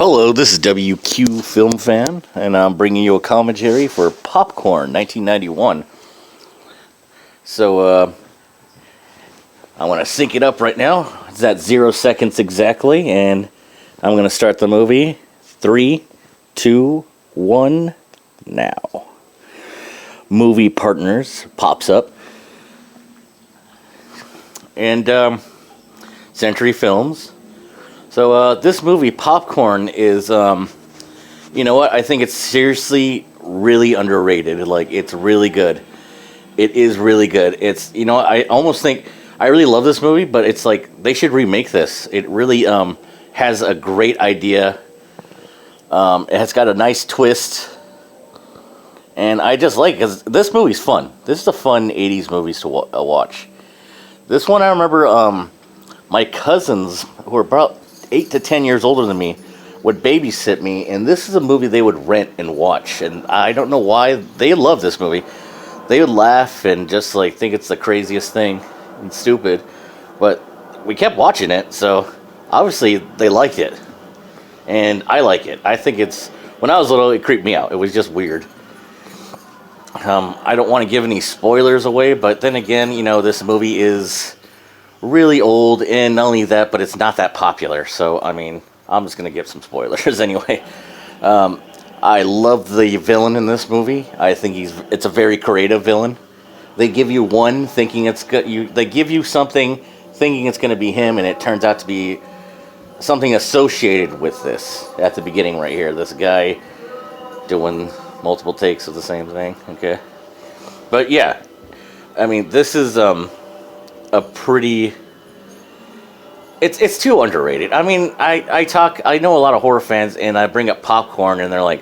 Hello, this is WQ Film Fan, and I'm bringing you a commentary for Popcorn 1991. So, I want to sync it up right now. It's at 0 seconds exactly, and I'm going to start the movie. 3, 2, 1, now. Movie Partners pops up. And, Century Films. So, this movie, Popcorn, is, you know what? I think it's seriously really underrated. Like, it's really good. It is really good. It's, you know, I almost think, I really love this movie, but it's like, they should remake this. It really, has a great idea. It has got a nice twist. And I just like it, because this movie's fun. This is a fun 80s movies to watch. This one, I remember, my cousins, who were about 8 to 10 years older than me, would babysit me, and this is a movie they would rent and watch. And I don't know why they love this movie. They would laugh and just like think it's the craziest thing and stupid, but we kept watching it, so obviously they liked it, and I like it. I think it's, when I was little, it creeped me out. It was just weird. I don't want to give any spoilers away, but then again, you know, this movie is really old, and not only that, but it's not that popular. So, I mean, I'm just going to give some spoilers anyway. I love the villain in this movie. I think it's a very creative villain. They give you one thinking it's good. They give you something thinking it's going to be him, and it turns out to be something associated with this at the beginning right here. This guy doing multiple takes of the same thing. Okay. But yeah, I mean, this is, a pretty, it's too underrated. I mean, I know a lot of horror fans, and I bring up Popcorn, and they're like,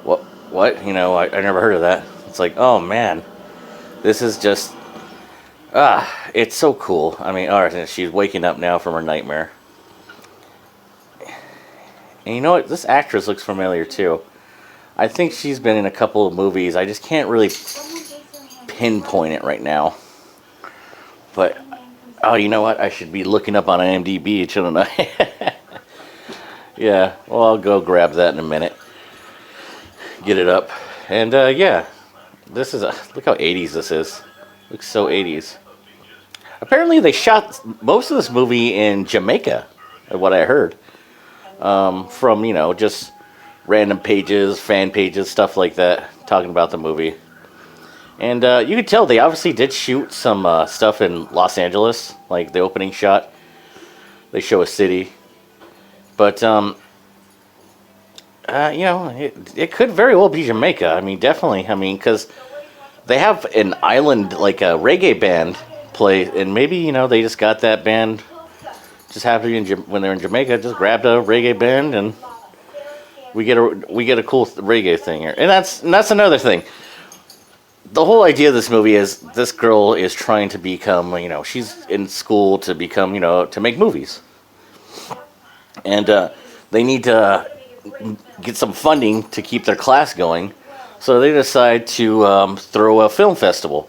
what? You know, I never heard of that. It's like, oh man, this is just, it's so cool. I mean, alright, she's waking up now from her nightmare. And you know what? This actress looks familiar too. I think she's been in a couple of movies. I just can't really pinpoint it right now. But, oh, you know what? I should be looking up on IMDb, shouldn't I? Yeah, well, I'll go grab that in a minute. Get it up. And, yeah. This is look how 80s this is. Looks so 80s. Apparently they shot most of this movie in Jamaica, what I heard. From, you know, just random pages, fan pages, stuff like that, talking about the movie. And you could tell they obviously did shoot some stuff in Los Angeles, like the opening shot. They show a city. But, you know, it could very well be Jamaica. I mean, definitely. I mean, because they have an island, like a reggae band play, and maybe, you know, they just got that band, just happened to be when they're in Jamaica, just grabbed a reggae band, and we get a cool reggae thing here. And that's another thing. The whole idea of this movie is this girl is trying to become, you know, she's in school to become, you know, to make movies. And they need to get some funding to keep their class going. So they decide to throw a film festival.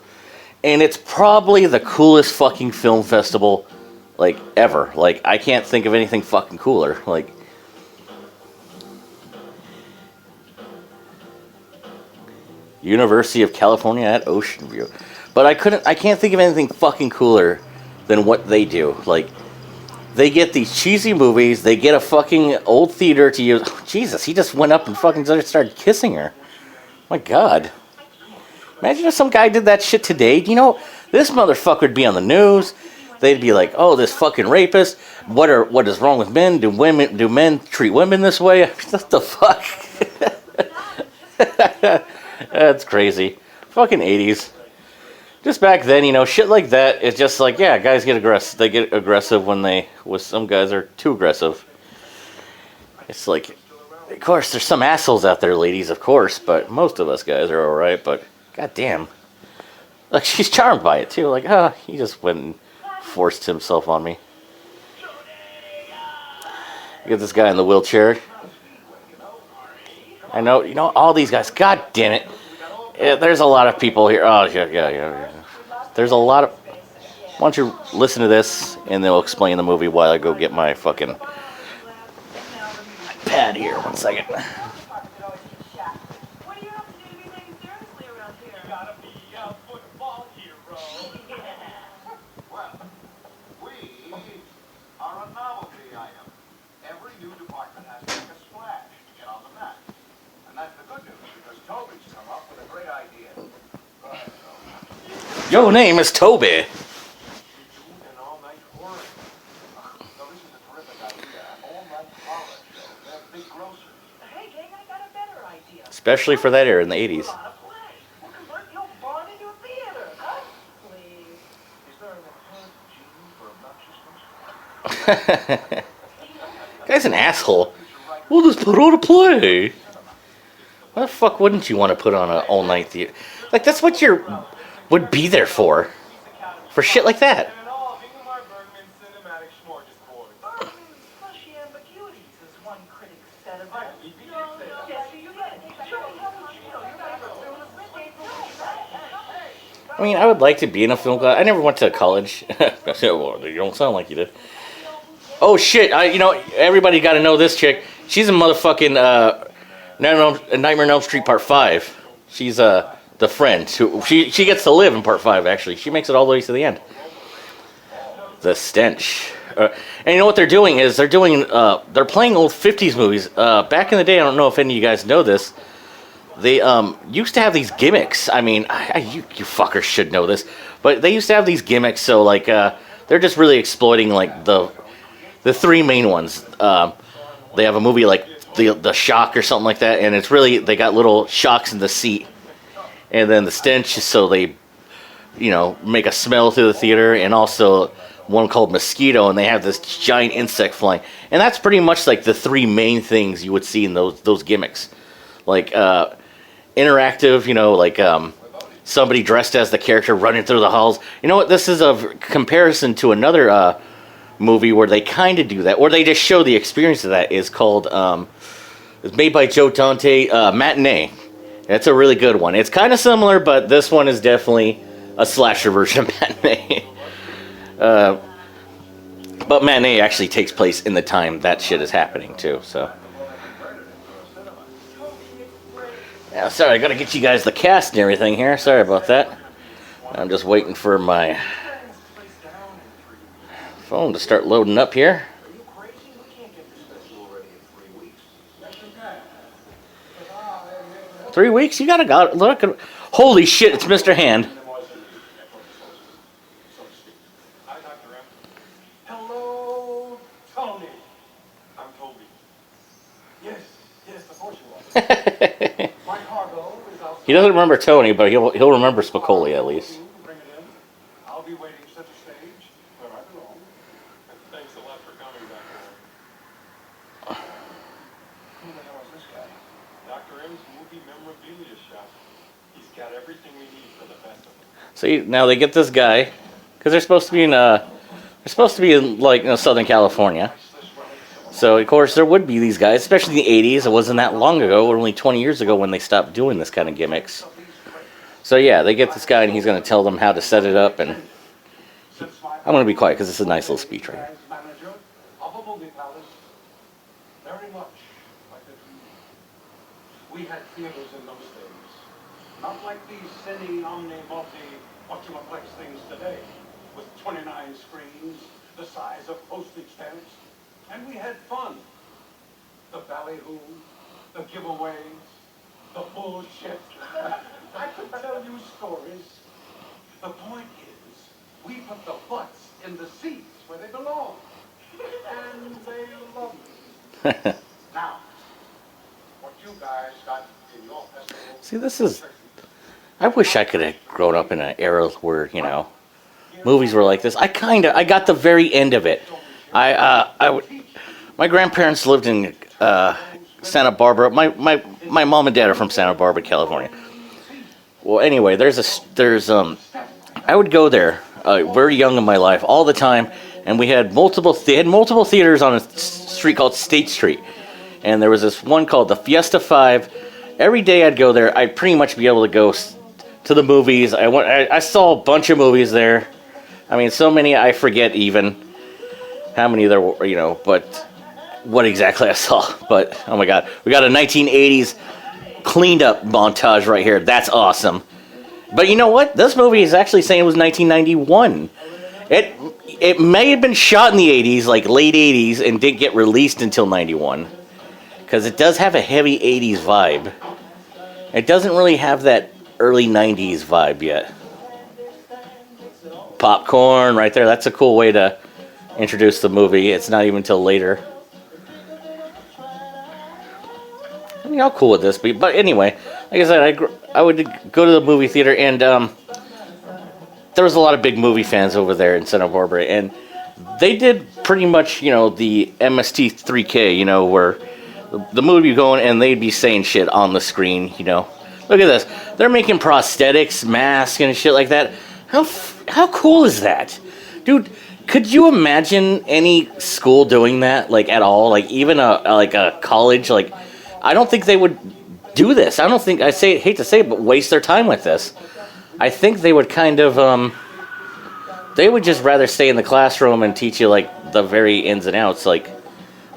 And it's probably the coolest fucking film festival, like, ever. Like, I can't think of anything fucking cooler. Like, University of California at Ocean View. But I can't think of anything fucking cooler than what they do. Like, they get these cheesy movies, they get a fucking old theater to use. Oh, Jesus, he just went up and fucking started kissing her. My God. Imagine if some guy did that shit today. You know, this motherfucker would be on the news. They'd be like, oh, this fucking rapist. What is wrong with men? Do men treat women this way? What the fuck? That's crazy. Fucking 80s. Just back then, you know, shit like that, it's just like, yeah, guys get aggressive. They get aggressive when some guys are too aggressive. It's like, of course, there's some assholes out there, ladies, of course, but most of us guys are alright, but goddamn. Like, she's charmed by it, too. Like, he just went and forced himself on me. You get this guy in the wheelchair. I know, you know, all these guys, god damn it. There's a lot of people here. Oh, yeah. There's a lot of... Why don't you listen to this, and they'll explain the movie while I go get my fucking pad here. 1 second. What do you have to do to be taken seriously around here? You gotta be a football hero. Well, we are a novelty item. Every new department has to make a splash to get on the map. And that's the good news, because Toby's come up with a great idea. Go ahead, Toby. Your name is Toby. You're doing an all-night horror. No, this is a terrific idea. An all-night horror show. They're big grocers. Hey, gang, I got a better idea. Especially for that era in the 80s. A lot of play. We'll convert your barn into a theater, huh? Please. Is there an inherent gene for obnoxiousness? Guy's an asshole. We'll just put on a play. Why the fuck wouldn't you want to put on an all-night theater? Like, that's what you would be there for. For shit like that. And all Ingmar Bergman's cinematic smorgasbord. Bergman's fleshy ambiguities, as one critic said of Right, it. he did say that. Yes, you get it. Sure, you know, you guys are doing a thing. I mean, I would like to be in a film class. I never went to college. Well, you don't sound like you did. Oh shit! Everybody got to know this chick. She's a motherfucking Nightmare on Elm Street Part 5. She's the friend. She gets to live in Part 5. Actually, she makes it all the way to the end. The Stench. And you know what they're doing is they're playing old 50s movies. Back in the day, I don't know if any of you guys know this. They used to have these gimmicks. I mean, you fuckers should know this, but they used to have these gimmicks. So like, they're just really exploiting like the three main ones. They have a movie like the Shock or something like that, and it's really they got little shocks in the seat, and then the Stench. So they, make a smell through the theater, and also one called Mosquito, and they have this giant insect flying, and that's pretty much like the three main things you would see in those gimmicks, like interactive, like somebody dressed as the character running through the halls. You know what? This is a comparison to another movie where they kind of do that, or they just show the experience of that. Is called it's made by Joe Dante, Matinee. It's a really good one. It's kind of similar, but this one is definitely a slasher version of Matinee. But Matinee actually takes place in the time that shit is happening too. So yeah, sorry, I gotta get you guys the cast and everything here. Sorry about that. I'm just waiting for my phone to start loading up here. Are you crazy? We can't get this special ready in 3 weeks. That's okay. 3 weeks? You gotta go look at. Holy shit! It's Mr. Hand. Hi, Dr. M. Hello, Tony. I'm Toby. Yes, of course you are. My cargo is outside. He doesn't remember Tony, but he'll remember Spicoli at least. Bring it in. I'll be waiting center stage where I belong. Thanks a lot for coming, Dr. M. Who the hell is this guy? Dr. M's movie memorabilia shop. He's got everything we need for the festival. See, now they get this guy because they're supposed to be in like Southern California. So of course there would be these guys, especially in the 80s. It wasn't that long ago, or only 20 years ago when they stopped doing this kind of gimmicks. So yeah, they get this guy and he's going to tell them how to set it up, and I'm going to be quiet because it's a nice little speech right here. As manager of a movie palace, very much like a dream. We had theaters in those days, not like these cine, omni, multi, whatchamaplex things today, with 29 screens, the size of postage stamps, and we had fun. The ballyhoo, the giveaways, the bullshit. I could tell you stories. The point is, we put the butts in the seats where they belong. And they love me. Now, what you guys got in your festival... See, I wish I could have grown up in an era where movies were like this. I got the very end of it. My grandparents lived in Santa Barbara. My mom and dad are from Santa Barbara, California. Well, anyway, I would go there very young in my life all the time, and they had multiple theaters on a street called State Street, and there was this one called the Fiesta 5. Every day I'd go there. I'd pretty much be able to go to the movies. I saw a bunch of movies there. I mean, so many I forget even how many there were, but what exactly I saw, but oh my god, we got a 1980s cleaned up montage right here. That's awesome. But you know what? This movie is actually saying it was 1991. It may have been shot in the 80s, like late 80s, and didn't get released until 91. Because it does have a heavy 80s vibe. It doesn't really have that early 90s vibe yet. Popcorn right there. That's a cool way to introduce the movie. It's not even until later. I mean, how cool would this be? But anyway, like I said, I would go to the movie theater, and there was a lot of big movie fans over there in Santa Barbara, and they did pretty much, you know, the MST3K, you know, where the movie would go in and they'd be saying shit on the screen, you know. Look at this. They're making prosthetics, masks, and shit like that. How cool is that? Dude, could you imagine any school doing that, like, at all? Like, even a college, like, I don't think they would do this. I don't think, hate to say it, but waste their time with this. I think they would kind of, they would just rather stay in the classroom and teach you, like, the very ins and outs. Like,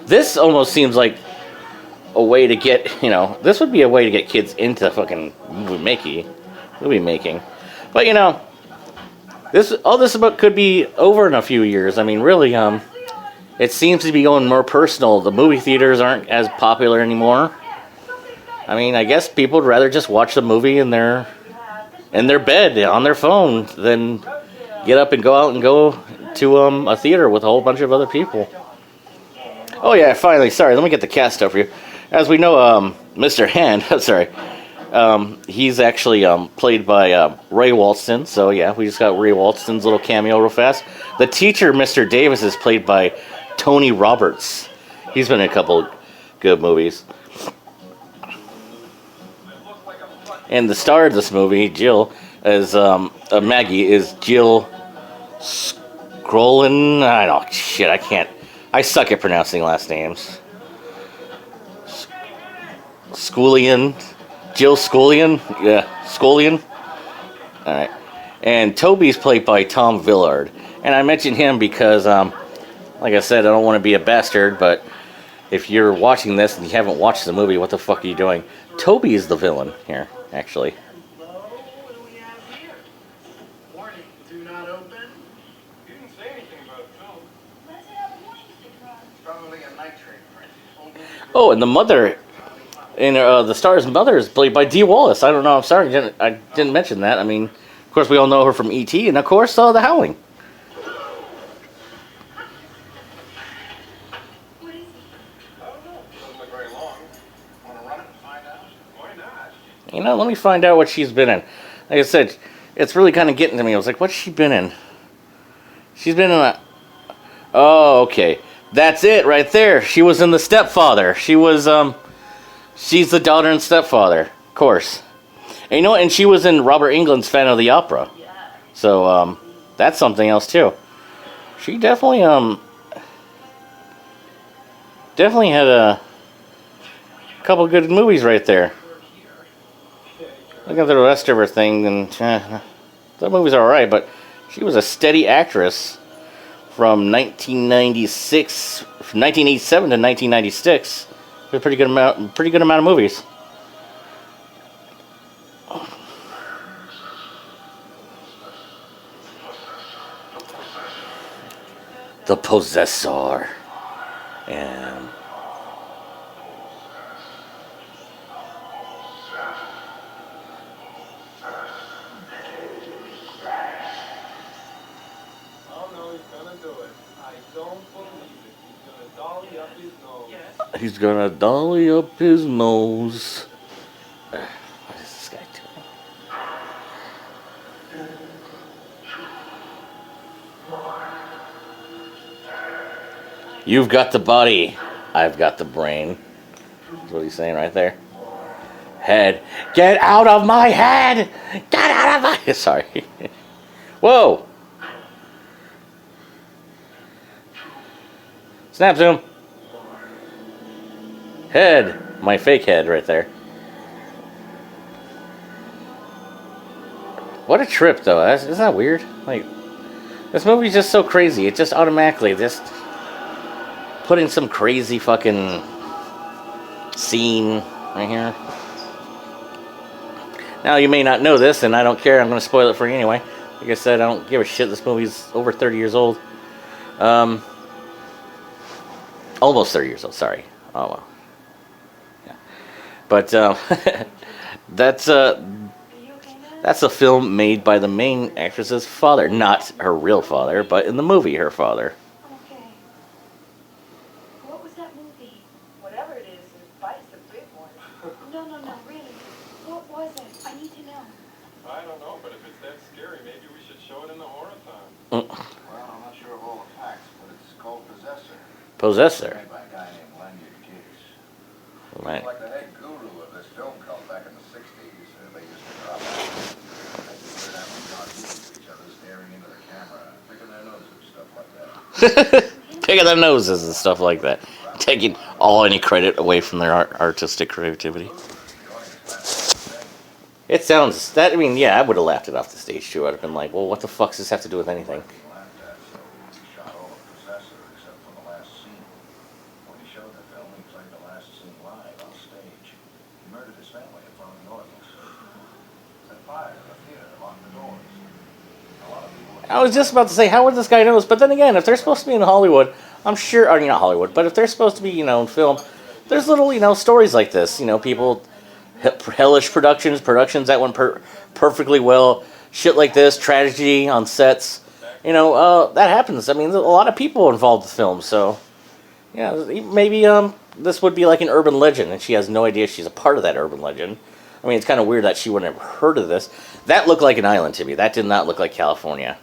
this almost seems like a way to get, you know, this would be a way to get kids into fucking movie making. But, you know, all this about could be over in a few years. I mean, really, it seems to be going more personal. The movie theaters aren't as popular anymore. I mean, I guess people would rather just watch the movie in their bed on their phone than get up and go out and go to a theater with a whole bunch of other people. Oh yeah, finally. Sorry, let me get the cast up for you. As we know, Mr. Hand. Sorry. He's actually played by Ray Walston. So yeah, we just got Ray Walston's little cameo real fast. The teacher, Mr. Davis, is played by Tony Roberts. He's been in a couple good movies. And the star of this movie, Jill, is Maggie, is Jill Skolin. I don't shit. I can't. I suck at pronouncing last names. Scullion, Jill Scullion. Yeah, Scullion. All right. And Toby's played by Tom Villard. And I mentioned him because, like I said, I don't want to be a bastard, but if you're watching this and you haven't watched the movie, what the fuck are you doing? Toby is the villain here, actually. What do we have here? Warning, do not open. You didn't say anything about film. Let's have a warning sticker on. Probably a nitrate print. Oh, and the mother, and the star's mother is played by Dee Wallace. I don't know. I'm sorry, I didn't mention that. I mean, of course, we all know her from E.T. and of course, The Howling. What is it? I don't know. Doesn't look very long. Want to run it and find out? Why not? You know, let me find out what she's been in. Like I said, it's really kind of getting to me. I was like, what's she been in? She's been in a... Oh, okay. That's it right there. She was in The Stepfather. She was, she's the daughter in Stepfather. Of course. And you know what? And she was in Robert Englund's Phantom of the Opera. So, that's something else, too. She definitely had a couple good movies right there. Look at the rest of her thing, and the movie's alright, but she was a steady actress from 1987 to 1996. A pretty good amount of movies. The Possessor. And Oh no, he's gonna do it. I don't believe it. He's gonna dolly up his nose. Yes. he's gonna dolly up his nose. What is this guy doing? You've got the body, I've got the brain. That's what he's saying right there. Head, get out of my head! Get out of my... Sorry. Whoa! Snap zoom. Head. My fake head right there. What a trip, though. Isn't that weird? Like, this movie's just so crazy. It just automatically just putting some crazy fucking scene right here. Now, you may not know this, and I don't care. I'm going to spoil it for you anyway. Like I said, I don't give a shit. This movie's over 30 years old. Almost 30 years old, sorry. Oh, well. Yeah. But that's a film made by the main actress's father. Not her real father, but in the movie, her father. Okay. What was that movie? Whatever it is, Bite's a big one. No, really. What was it? I need to know. I don't know, but if it's that scary, maybe we should show it in the horror-thon. Well, I'm not sure of all the facts, but it's called Possessor. Possessor. Made by a guy named Lanyard Case. Right. Like the head guru of this film cult back in the 60s, they used to drop out. They just learn out John Hughes to each other, staring into the camera, picking their noses and stuff like that. Picking their noses and stuff like that. Taking all any credit away from their artistic creativity. It sounds that. I mean, yeah, I would have laughed it off the stage too. I'd have been like, "Well, what the fuck does this have to do with anything?" Shot all of Possessor except for the last scene. When he showed the film, he played the last scene live on stage. He murdered his family in front of the audience. Set fire to the theater, locked the doors. A lot of people. I was just about to say, how would this guy know this? But then again, if they're supposed to be in Hollywood, I'm sure. I mean, not Hollywood, but if they're supposed to be, in film, there's little, stories like this. People. Hellish productions that went perfectly well, shit like this, tragedy on sets, that happens. I mean, there's a lot of people involved with films, so yeah, maybe this would be like an urban legend, and she has no idea she's a part of that urban legend. I mean, it's kind of weird that she wouldn't have heard of this. That looked like an island to me. That did not look like California.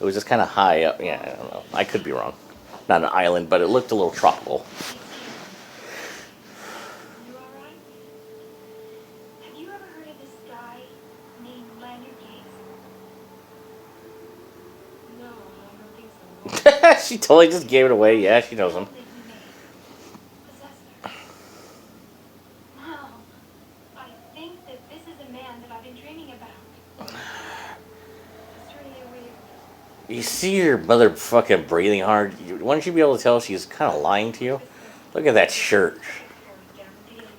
It was just kind of high up. Yeah, I don't know. I could be wrong. Not an island, but it looked a little tropical. You alright? Have you ever heard of this guy named Lanyard Case? No, I don't think so. She totally just gave it away. Yeah, she knows him. That you made. Possessor. Wow. I think that this is a man that I've been dreaming about. It's really weird. You see your mother fucking breathing hard. Wouldn't you be able to tell she's kind of lying to you? Look at that shirt.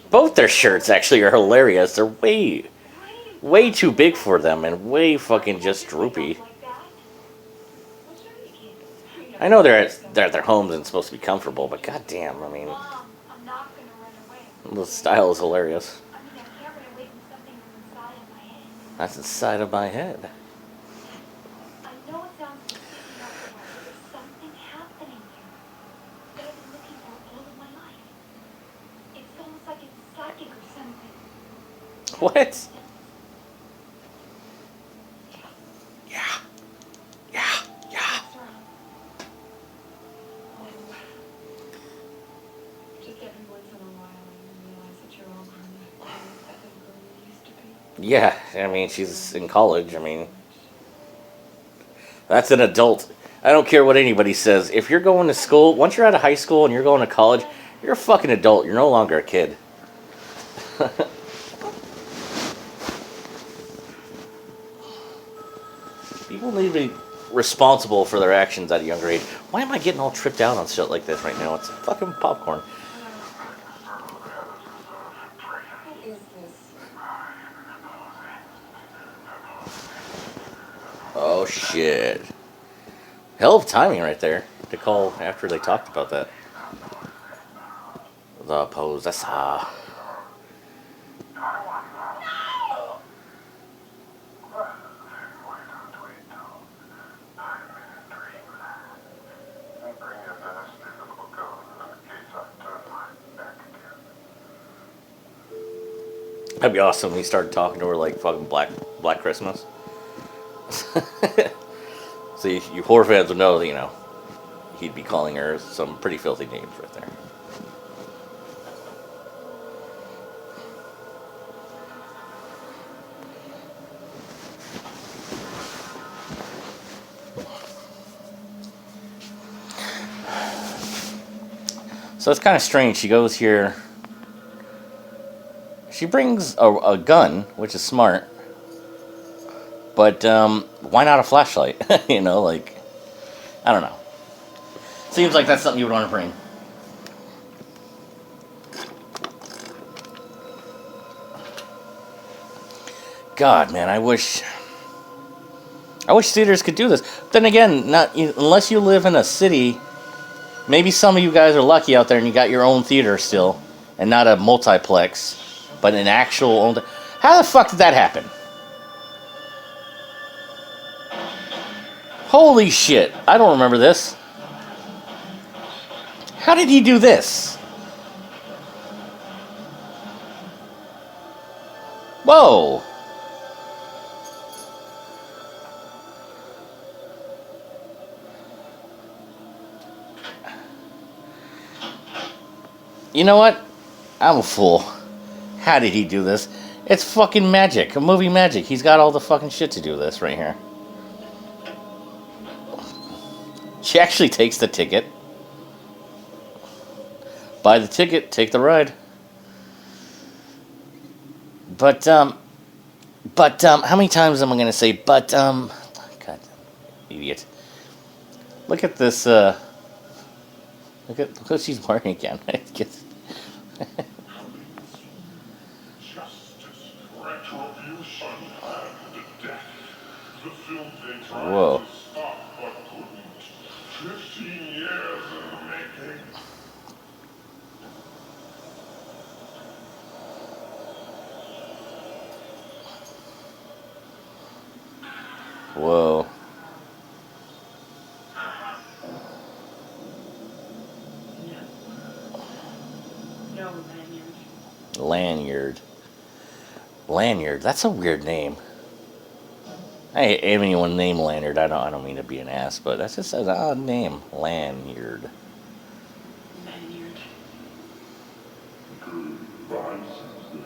Both their shirts actually are hilarious. They're way too big for them and way fucking just droopy. I know they're at their homes and supposed to be comfortable, but goddamn, I mean, Mom, I'm not gonna run away. the style is hilarious. I mean, I can't run away from something that's inside of my head. That's inside of my head. I know it sounds completely nuts, but there's something happening here that I've been looking for all of my life. It's almost like it's psychic or something. What? Yeah. What's wrong? Just every once in a while, I realize that you're all grown up. That little girl you used to be. Yeah, I mean, she's in college. I mean, that's an adult. I don't care what anybody says. If you're going to school, once you're out of high school and you're going to college, you're a fucking adult. You're no longer a kid. People need to be responsible for their actions at a younger age. Why am I getting all tripped out on shit like this right now? It's fucking popcorn. Who is this? Oh shit. Hell of timing right there to call after they talked about that. The Possessor. That'd be awesome. He started talking to her like fucking Black Christmas. See, you horror fans would know that, he'd be calling her some pretty filthy names right there. So it's kind of strange. She goes here. She brings a gun, which is smart. But why not a flashlight? I don't know. Seems like that's something you would want to bring. God, man, I wish theaters could do this. Then again, not unless you live in a city. Maybe some of you guys are lucky out there and you got your own theater still, and not a multiplex, but an actual own. How the fuck did that happen? Holy shit! I don't remember this. How did he do this? Whoa! You know what? I'm a fool. How did he do this? It's fucking magic. A movie magic. He's got all the fucking shit to do this right here. She actually takes the ticket. Buy the ticket, take the ride. But how many times am I gonna say, God, idiot. Look at this, look what she's wearing again. Justice, retribution, and death. The film they tried Whoa. to stop but couldn't. 15 years in the making. Whoa. No, Lanyard. Lanyard. Lanyard. That's a weird name. I hate anyone named Lanyard. I don't mean to be an ass, but that's just an odd name. Lanyard. Lanyard. Goodbye, sister.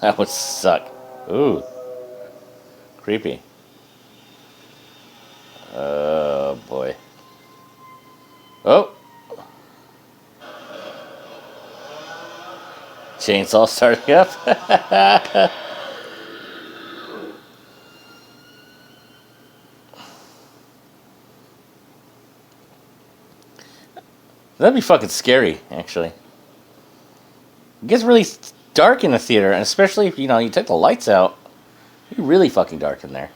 That would suck. Ooh. Creepy. Oh, boy. Oh! Chainsaw starting up. That'd be fucking scary, actually. It gets really dark in the theater, and especially if, you take the lights out. It'd be really fucking dark in there.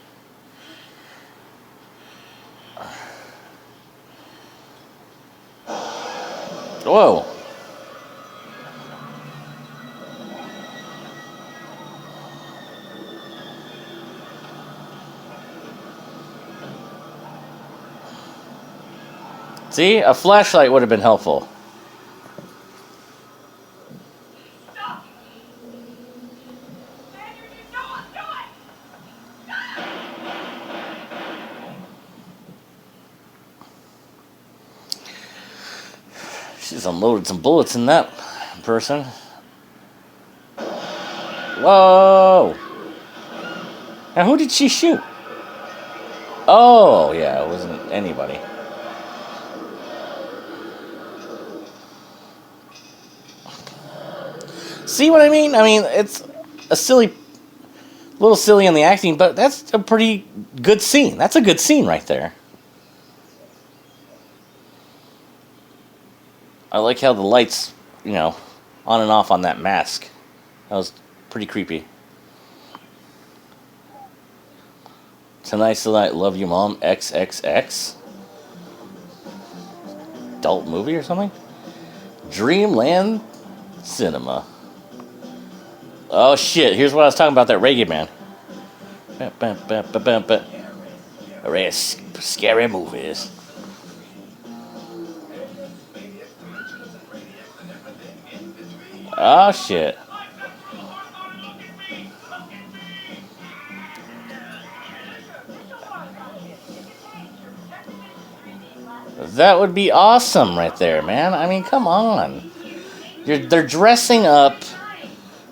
Whoa. See, a flashlight would have been helpful. Stop! Lanyard, you don't do it! She's unloaded some bullets in that person. Whoa! Now, who did she shoot? Oh, yeah, it wasn't anybody. See what I mean? I mean, it's a little silly in the acting, but that's a pretty good scene. That's a good scene right there. I like how the lights, on and off on that mask. That was pretty creepy. Tonight's the night, love you, mom. XXX. Adult movie or something? Dreamland Cinema. Oh shit! Here's what I was talking about. That reggae man. Array of scary movies. Oh shit! That would be awesome right there, man. I mean, come on. They're dressing up,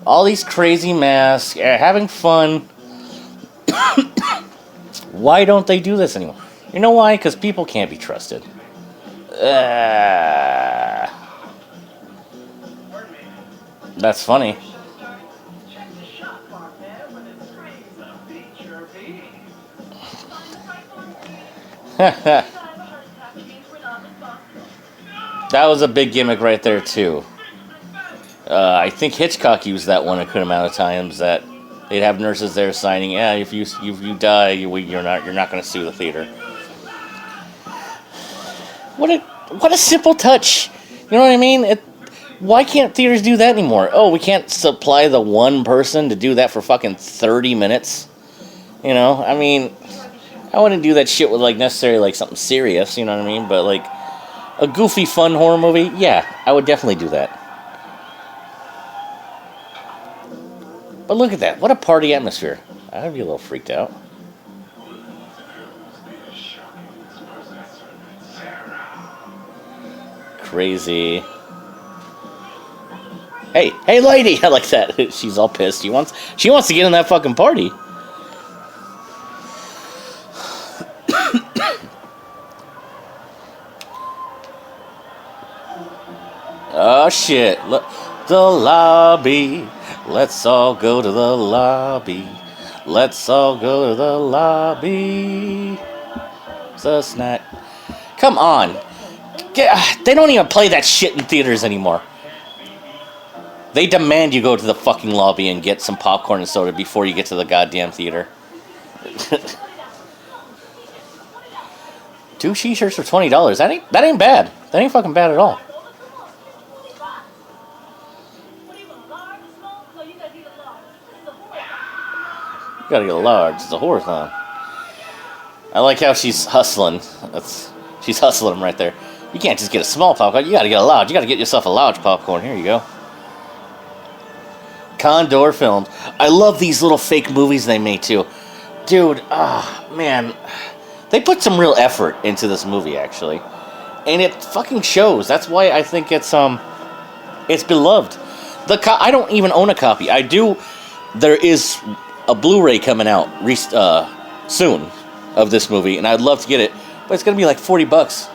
all these crazy masks, having fun. Why don't they do this anymore? You know why? Because people can't be trusted. That's funny. Check the shop mark there when it screams a feature beat. Find the right one. You got a heart attack, means we're not responsible. That was a big gimmick right there too. I think Hitchcock used that one a good amount of times. That they'd have nurses there signing, "Yeah, if you die, you're not going to sue the theater." What a simple touch. You know what I mean? Why can't theaters do that anymore? Oh, we can't supply the one person to do that for fucking 30 minutes. You know, I mean, I wouldn't do that shit with like necessarily like something serious. You know what I mean? But like a goofy, fun horror movie, yeah, I would definitely do that. But look at that. What a party atmosphere. I'd be a little freaked out. Crazy. Hey lady! I like that. She's all pissed. She wants to get in that fucking party. Oh shit. Look, the lobby. Let's all go to the lobby. Let's all go to the lobby. It's a snack. Come on. They don't even play that shit in theaters anymore. They demand you go to the fucking lobby and get some popcorn and soda before you get to the goddamn theater. 2 t-shirts for $20. That ain't bad. That ain't fucking bad at all. You gotta get a large. It's a horror-thon. I like how she's hustling. She's hustling them right there. You can't just get a small popcorn. You gotta get a large. You gotta get yourself a large popcorn. Here you go. Condor Films. I love these little fake movies they made too. Dude, man. They put some real effort into this movie, actually. And it fucking shows. That's why I think it's beloved. I don't even own a copy. I do. There is a Blu-ray coming out soon of this movie, and I'd love to get it, but it's gonna be like $40.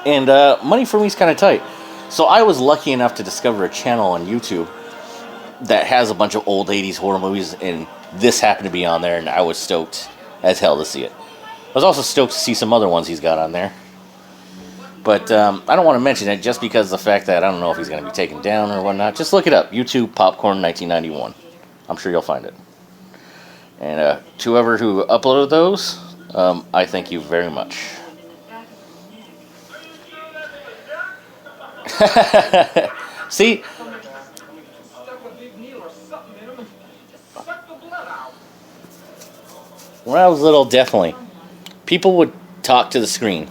And money for me is kind of tight. So I was lucky enough to discover a channel on YouTube that has a bunch of old 80s horror movies, and this happened to be on there, and I was stoked as hell to see it. I was also stoked to see some other ones he's got on there. But I don't want to mention it just because of the fact that I don't know if he's going to be taken down or whatnot. Just look it up. YouTube Popcorn 1991. I'm sure you'll find it. And to whoever who uploaded those, I thank you very much. See? When I was little, definitely. People would talk to the screen.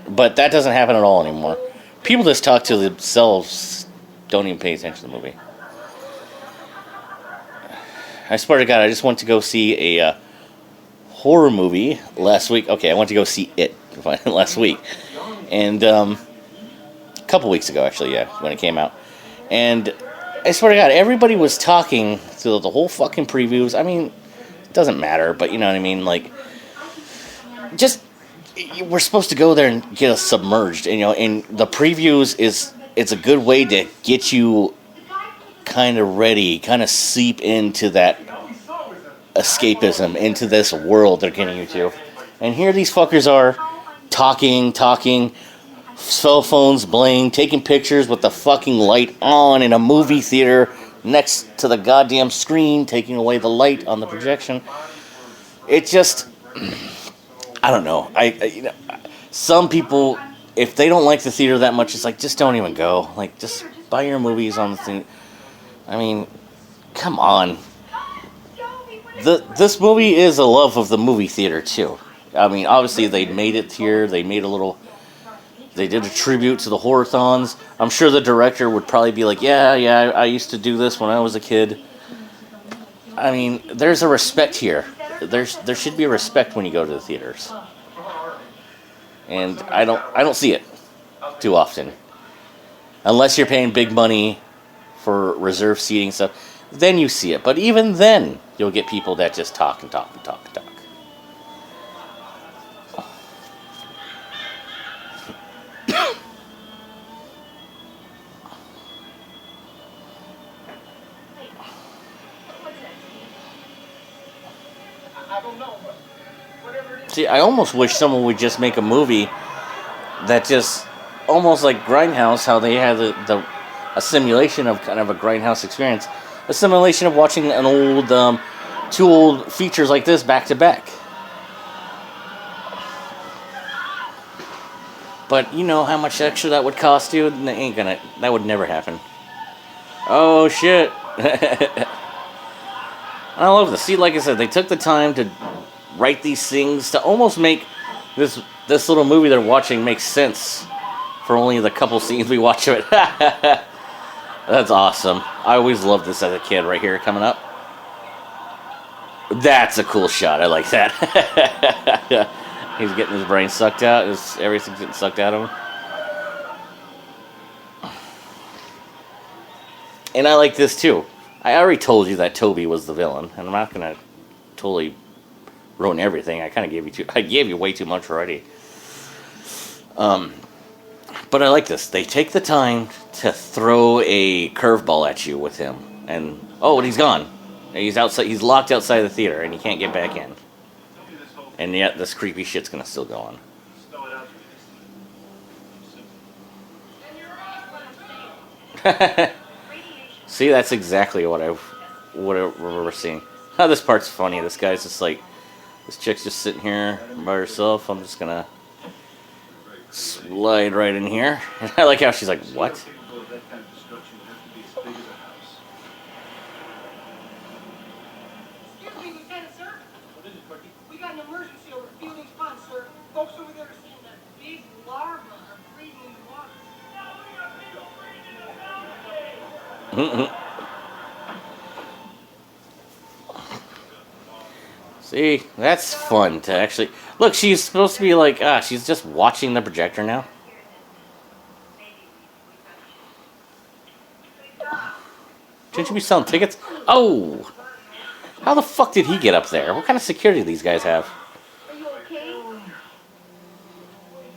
But that doesn't happen at all anymore. People just talk to themselves, don't even pay attention to the movie. I swear to God, I just went to go see a horror movie last week. Okay, I went to go see it last week. And a couple weeks ago, actually, yeah, when it came out. And I swear to God, everybody was talking through the whole fucking previews. I mean, it doesn't matter, but you know what I mean? Like, just, we're supposed to go there and get us submerged. And, you know, and the previews it's a good way to get you kind of ready, kind of seep into that escapism, into this world they're getting you to. And here these fuckers are talking, cell phones bling, taking pictures with the fucking light on in a movie theater next to the goddamn screen, taking away the light on the projection. It just, I don't know. You know, some people, if they don't like the theater that much, it's like, just don't even go. Like, just buy your movies on the thing. I mean, come on. This movie is a love of the movie theater, too. I mean, obviously, they made it here. They did a tribute to the horror-thons. I'm sure the director would probably be like, yeah, I used to do this when I was a kid. I mean, there's a respect here. There should be a respect when you go to the theaters. And I don't see it too often. Unless you're paying big money for reserved seating stuff, then you see it. But even then, you'll get people that just talk and talk and talk and talk. See, I almost wish someone would just make a movie that just almost like Grindhouse, how they had a simulation of kind of a Grindhouse experience, a simulation of watching an old, two old features like this back to back. But you know how much extra that would cost you? That would never happen. Oh shit. I love this. See, like I said, they took the time to write these things to almost make this little movie they're watching make sense for only the couple scenes we watch of it. That's awesome. I always loved this as a kid right here coming up. That's a cool shot. I like that. He's getting his brain sucked out. Everything's getting sucked out of him. And I like this too. I already told you that Toby was the villain, and I'm not gonna totally ruin everything. I kind of gave you way too much already. But I like this. They take the time to throw a curveball at you with him, and he's gone. He's outside. He's locked outside the theater, and he can't get back in. And yet, this creepy shit's gonna still go on. Spell it out to me. Simple. See, that's exactly what I remember seeing. Oh, this part's funny. This guy's just like, this chick's just sitting here by herself. I'm just gonna slide right in here. And I like how she's like, what? Capable of that kind of destruction would have to be as big as a house. Excuse me, Lieutenant, sir. What is it, Corky? We got an emergency over at Fielding's Pond, sir. Folks over there are seeing that big larva are breathing in the water. See, that's fun to actually look. She's supposed to be like, she's just watching the projector now. Shouldn't you be selling tickets? Oh, how the fuck did he get up there? What kind of security do these guys have? Are you okay? If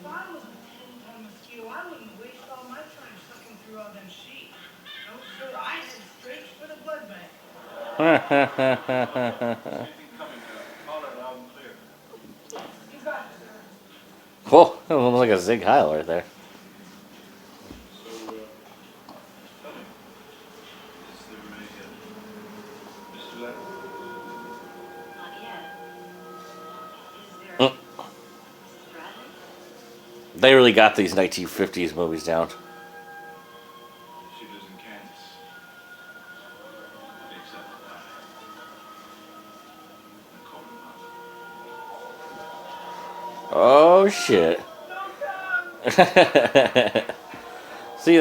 I was Lieutenant on Mosquito, I wouldn't waste all my time sucking through all them sheep. No, sir, I head straight for the blood bank. Anything coming, holler loud and clear. You got it, sir. Whoa, that looks like a Zig Heil right there. So, tell me, is there any, Mr. Leonard? Not yet. Is there Mm. Mrs. Bradley? They really got these 1950s movies down. She lives in Kansas. Big Apple Pie. Coleman Mountain. Oh shit. See,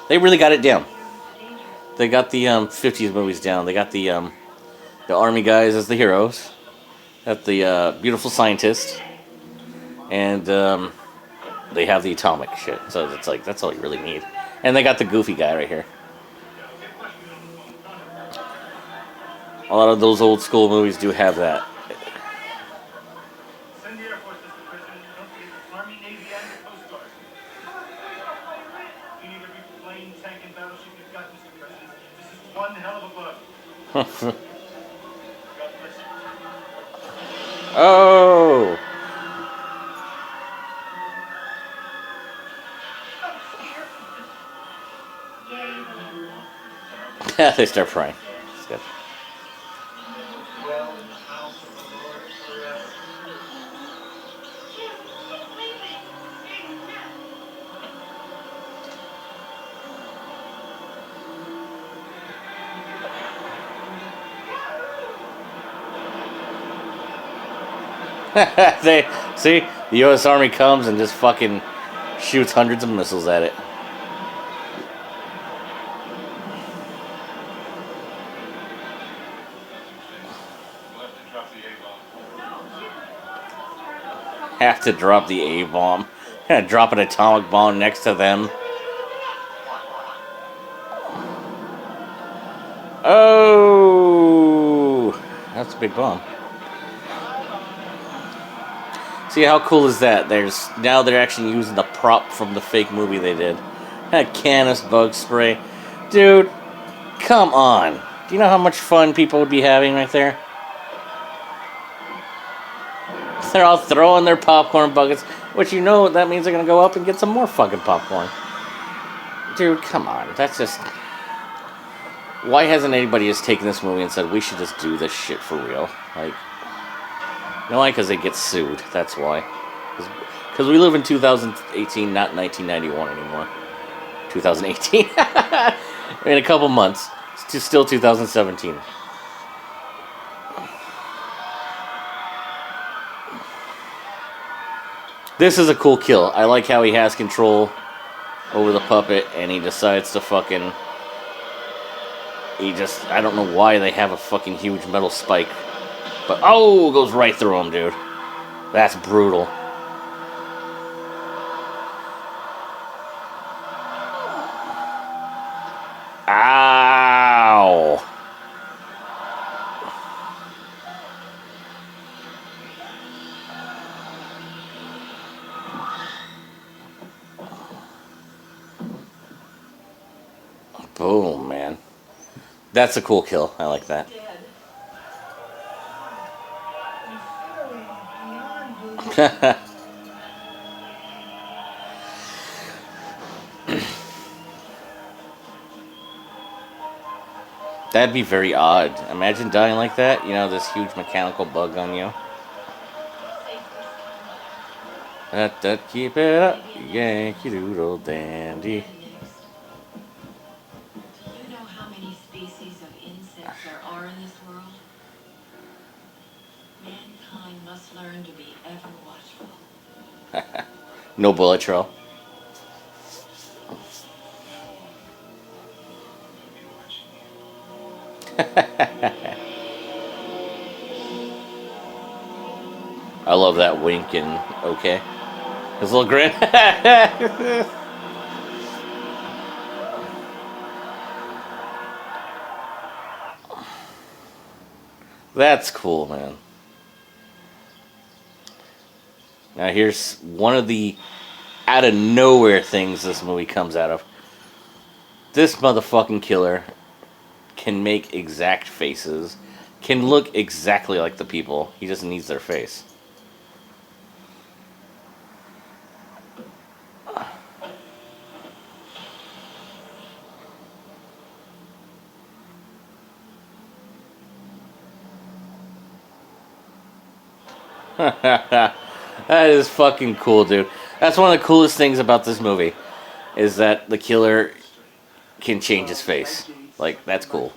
they really got it down. They got the 50s movies down. They got the army guys as the heroes. Got the beautiful scientist. And they have the atomic shit. So it's like, that's all you really need. And they got the goofy guy right here. A lot of those old school movies do have that. Send the Air Force, Mr. President. Don't forget the Army, Navy, and the Coast Guard. You need every plane, tank, and battleship you've got, Mr. President. This is one hell of a bug. God bless you. Oh! Yeah, they start crying. It's good. Well in the house of the Lord forever. They see the U.S. Army comes and just fucking shoots hundreds of missiles at it. We'll have to drop the A-bomb. Have to drop the A-bomb. Gonna drop an atomic bomb next to them. Oh, that's a big bomb. See how cool is that? Now they're actually using the prop from the fake movie they did. That Canis bug spray, dude. Come on. Do you know how much fun people would be having right there? They're all throwing their popcorn buckets. Which you know that means they're gonna go up and get some more fucking popcorn. Dude, come on. That's just. Why hasn't anybody just taken this movie and said we should just do this shit for real? Like, you know why? Because they get sued. That's why. Because we live in 2018, not 1991 anymore. 2018. In a couple months. It's still 2017. This is a cool kill. I like how he has control over the puppet and he decides to fucking. I don't know why they have a fucking huge metal spike. But, oh, goes right through him, dude. That's brutal. Ow. Boom, man. That's a cool kill. I like that. That'd be very odd. Imagine dying like that. You know, this huge mechanical bug on you. Keep it up, Yankee Doodle Dandy. Do you know how many species of insects there are in this world? Mankind must learn to be ever watchful. No bullet trail. I love that wink and okay. His little grin. That's cool, man. Now here's one of the out of nowhere things this movie comes out of. This motherfucking killer can make exact faces, can look exactly like the people. He just needs their face. That is fucking cool, dude. That's one of the coolest things about this movie, is that the killer can change his face. Like, that's cool.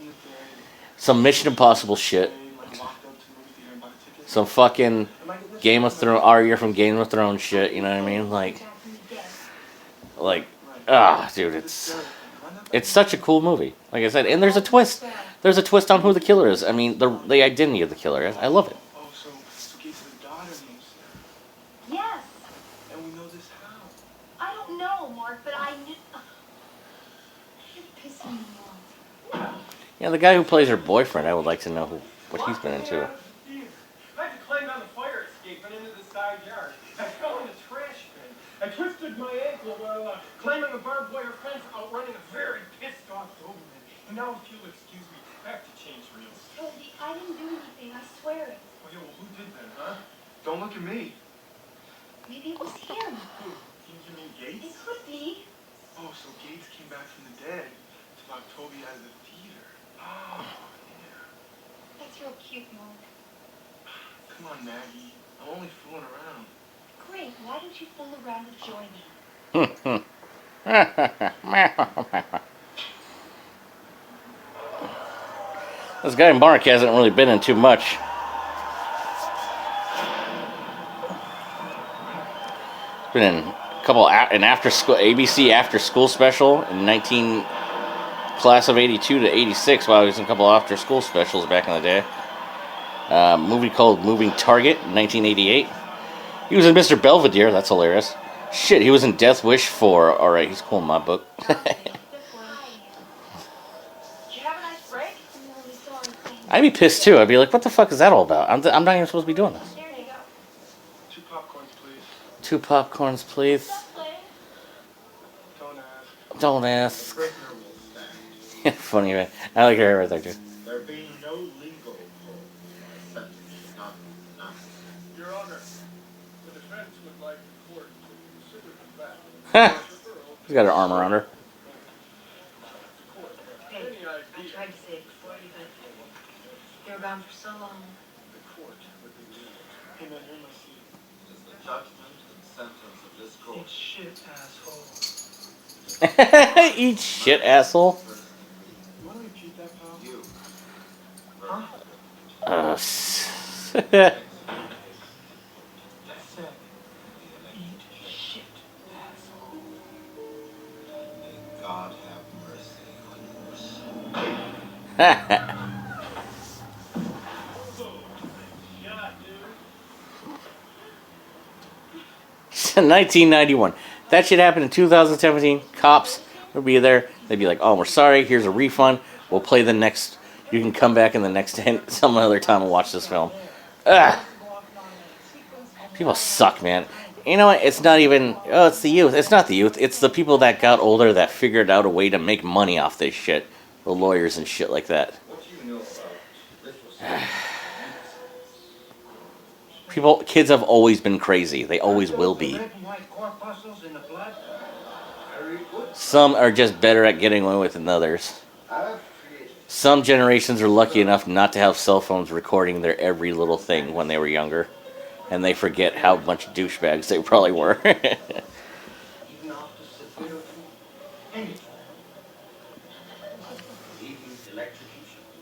Some Mission Impossible shit. Some fucking Game of Thrones, Arya from Game of Thrones shit, you know what I mean? Dude, it's such a cool movie. Like I said, and there's a twist. There's a twist on who the killer is. I mean, the identity of the killer. I love it. Oh, so Gates' daughter names Sarah. Yes. And we know this how? I don't know, Mark, but I knew. You're pissing me off. Yeah, the guy who plays her boyfriend, I would like to know what he's been into. I had to climb down the fire escape and into the side yard. I fell in the trash bin. I twisted my ankle while climbing a barbed wire fence, outrunning a very pissed off Doberman. And now, if you'll excuse me, I have to change reels. Toby, I didn't do anything. I swear it. Oh, yeah, well, who did that, huh? Don't look at me. Maybe it was him. You mean It Gates? could be. Oh, so Gates came back from the dead to lock Toby out of the theater. Oh, yeah. That's real cute, Mark. Come on, Maggie. I'm only fooling around. Great. Why don't you fool around with Joy now? This guy Mark hasn't really been in too much. He's been in a couple an after school ABC after school special in class of 82 to 86. While he was in a couple after school specials back in the day. Movie called Moving Target in 1988. He was in Mr. Belvedere. That's hilarious. Shit, he was in Death Wish 4. All right, he's cool in my book. Did you have a nice break? I'm really sorry. I'd be pissed too. I'd be like, what the fuck is that all about? I'm not even supposed to be doing this. There you go. 2 popcorns, please. 2 popcorns, please. Just play. Don't ask. Don't ask. Prisoner will stand. Funny, man. I like her hair right there, too. There being no legal hold, I sentence you not. Your Honor, The defense would like the court to consider the fact She's got her arm around her. Hey, I tried to say it before you, but you were gone for so long. the court would be lenient. Hey man, you're in my seat. It is the judgment and sentence of this court. Eat shit, asshole. Eat shit, asshole. You wanna repeat that, pal? You. Huh? Said. Said, eat shit, asshole. May God have mercy on your soul. In 1991. That shit happened in 2017. Cops would be there. They'd be like, "Oh, we're sorry. Here's a refund. We'll play the next. You can come back in the next some other time and watch this film." Ugh. People suck, man. You know what? It's not even. Oh, it's the youth. It's not the youth. It's the people that got older that figured out a way to make money off this shit. The lawyers and shit like that. What do you know about this was Kids have always been crazy. They always will be. Red and white corpuscles in the blood. very good. Some are just better at getting away with it than others. I've created Some generations are lucky enough not to have cell phones recording their every little thing when they were younger. And they forget how much douchebags they probably were. Even after severe anything.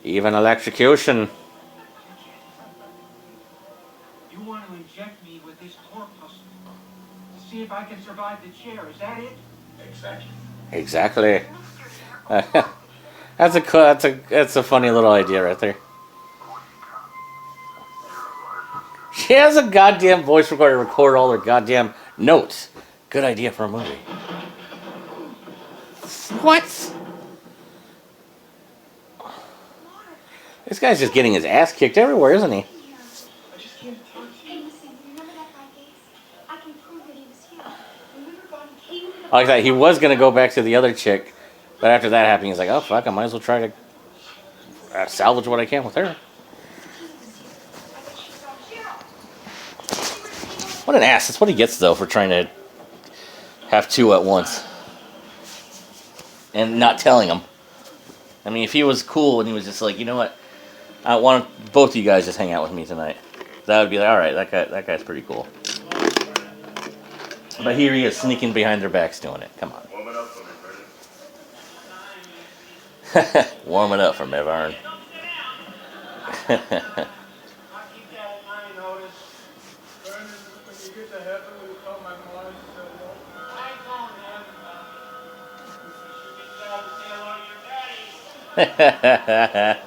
Even electrocution. Even electrocution. You want to inject me with this corpuscle to see if I can survive the chair, is that it? exactly. Exactly. That's a funny little idea right there. She has a goddamn voice recorder to record all her goddamn notes. Good idea for a movie. What? This guy's just getting his ass kicked everywhere, isn't he? I just came to talk to Hey, you. listen, remember that guy Gates? I can prove that he was here. Remember God came to the Like that, he was gonna go back to the other chick, but after that happened, he's like, "Oh fuck, I might as well try to salvage what I can with her." What an ass! That's what he gets though for trying to have two at once and not telling him. I mean, if he was cool and he was just like, you know what, I want both of you guys just hang out with me tonight, that would be like, all right, that guy's pretty cool. But here he is sneaking behind their backs doing it. Come on. Warm it up for me, Brendan. Warm it up for me, Vern. I'll keep that in mind, Otis. Vernon, when you get to heaven, will you call my mom and say hello? I told him, you should be glad to say hello to your daddy.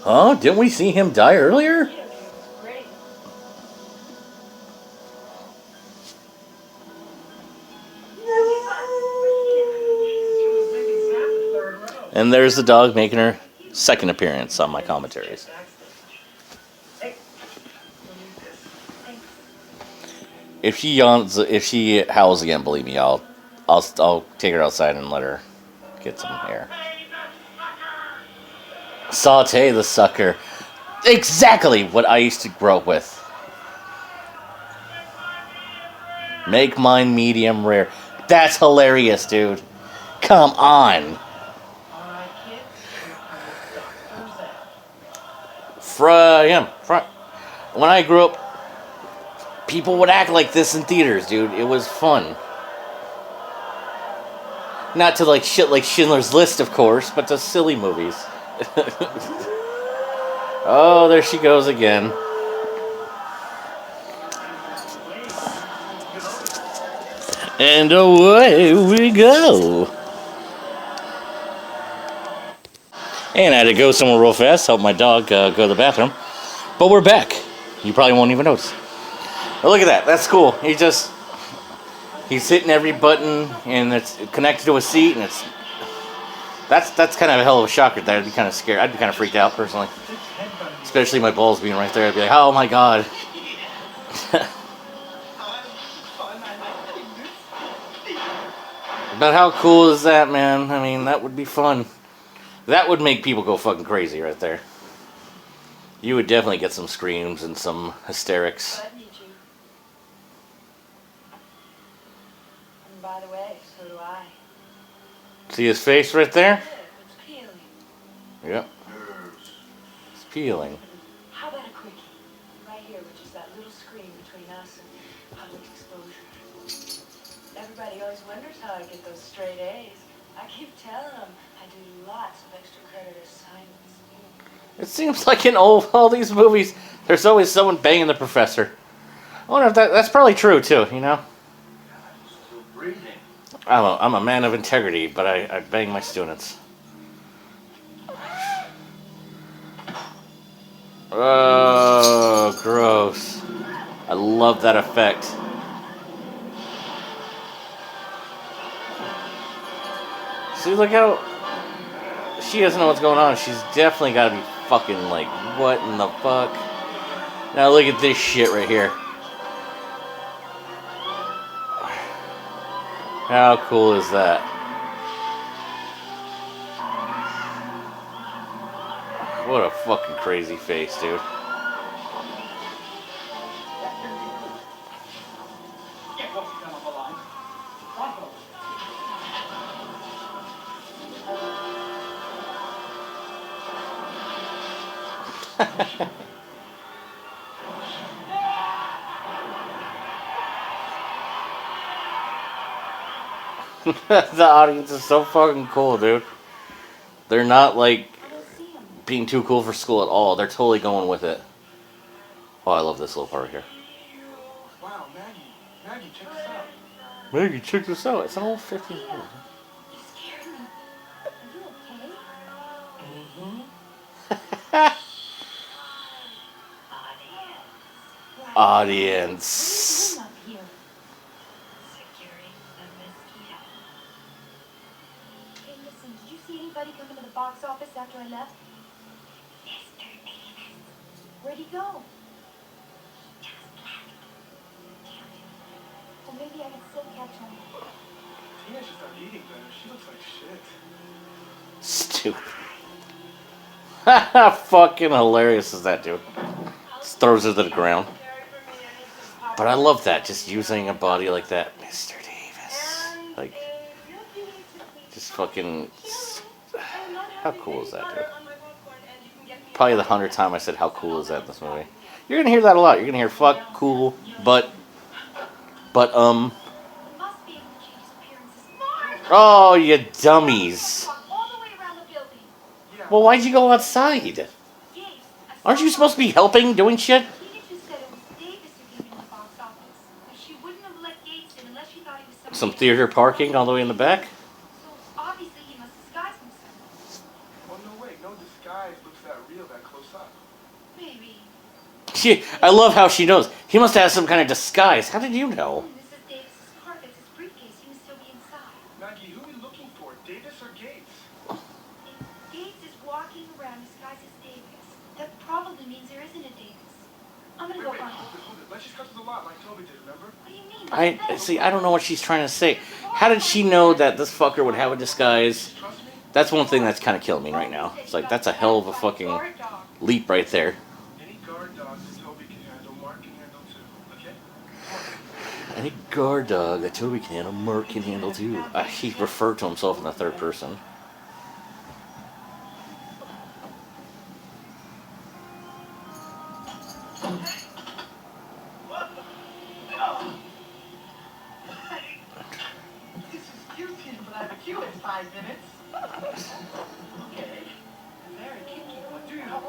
Huh? Didn't we see him die earlier? Great. And there's the dog making her second appearance on my commentaries. If she yawns, if she howls again, believe me, I'll take her outside and let her get some air. Saute the sucker. Exactly what I used to grow up with. Make mine medium rare. That's hilarious, dude. Come on. Alright, kids. Who's that? When I grew up, people would act like this in theaters, dude. It was fun. Not to like shit like Schindler's List, of course, but to silly movies. Oh, there she goes again. And away we go. And I had to go somewhere real fast, help my dog go to the bathroom. But we're back. You probably won't even notice. But look at that. That's cool. He's hitting every button, and it's connected to a seat, and that's kind of a hell of a shocker. I'd be kind of scared. I'd be kind of freaked out personally, especially my balls being right there. I'd be like, oh my god. But how cool is that, man? I mean, that would be fun. That would make people go fucking crazy right there. You would definitely get some screams and some hysterics. I need you. And by the way, so do I. See his face right there? Look, it's peeling. Yep, Nerves. it's peeling. How about a quickie? Right here, which is that little screen between us and public exposure. Everybody always wonders how I get those straight A's. I keep telling them I do lots of extra credit assignments. It seems like in all these movies, there's always someone banging the professor. I wonder if that's probably true too, you know? Still breathing. I'm a man of integrity, but I bang my students. Oh, gross. I love that effect. See, look how... She doesn't know what's going on. She's definitely got to be fucking like, what in the fuck? Now look at this shit right here. How cool is that? What a fucking crazy face, dude. Get what's come up the line. Rifle. The audience is so fucking cool, dude. They're not like I don't see him. being too cool for school at all. They're totally going with it. Oh, I love this little part here. Wow, Maggie. Maggie, check this out. Maggie, check this out. It's an old 50s movie. You scared me. Are you okay? Audience. Come up here. Securing the mosquito. Hey, listen, did you see anybody come into the box office after I left? Mr. Davis. Where'd he go? Just left. Damn it. Well, maybe I can still catch him. Tina should start eating better. She looks like shit. Stupid. Fucking hilarious is that, dude. Just throws her to the ground. But I love that, just using a body like that. Mr. Davis. Like, just fucking... How cool is that, dude? Probably the 100th time I said how cool is that in this movie. You're gonna hear that a lot. You're gonna hear fuck, cool, but, He must be able to change his appearances. oh, you dummies. Walk all the way around the building. Yeah. Well, why'd you go outside? Yes. Aren't you supposed to be helping, doing shit? Tina just said it was Davis who came in the box office. And she wouldn't have let Gates in unless she thought he was somebody Some else. theater parking all the way in the back? So obviously he must disguise himself. Well, no, wait. No disguise looks that real that close up. Maybe. I love how she knows. He must have some kind of disguise. How did you know? This is Davis's car. That's his briefcase. He must still be inside. Maggie, who are we looking for? Davis or Gates? If Gates is walking around disguised as Davis, that probably means there isn't a Davis. I'm gonna Wait, go wait, find him. hold it. Let's just cut to the lot like Toby did, remember? What do you mean? I see. I don't know what she's trying to say. How did she know that this fucker would have a disguise? Trust me? That's one thing that's kind of killing me right now. It's like that's a hell of a fucking Guard dog. leap right there. Any guard dogs that Toby can handle, Mark can handle too. Okay? Any guard dog that Toby can handle, Mark can handle too. He referred to himself in the third person. This is cute, Tina, but I have a queue in 5 minutes. Okay. Very kinky. What do you have?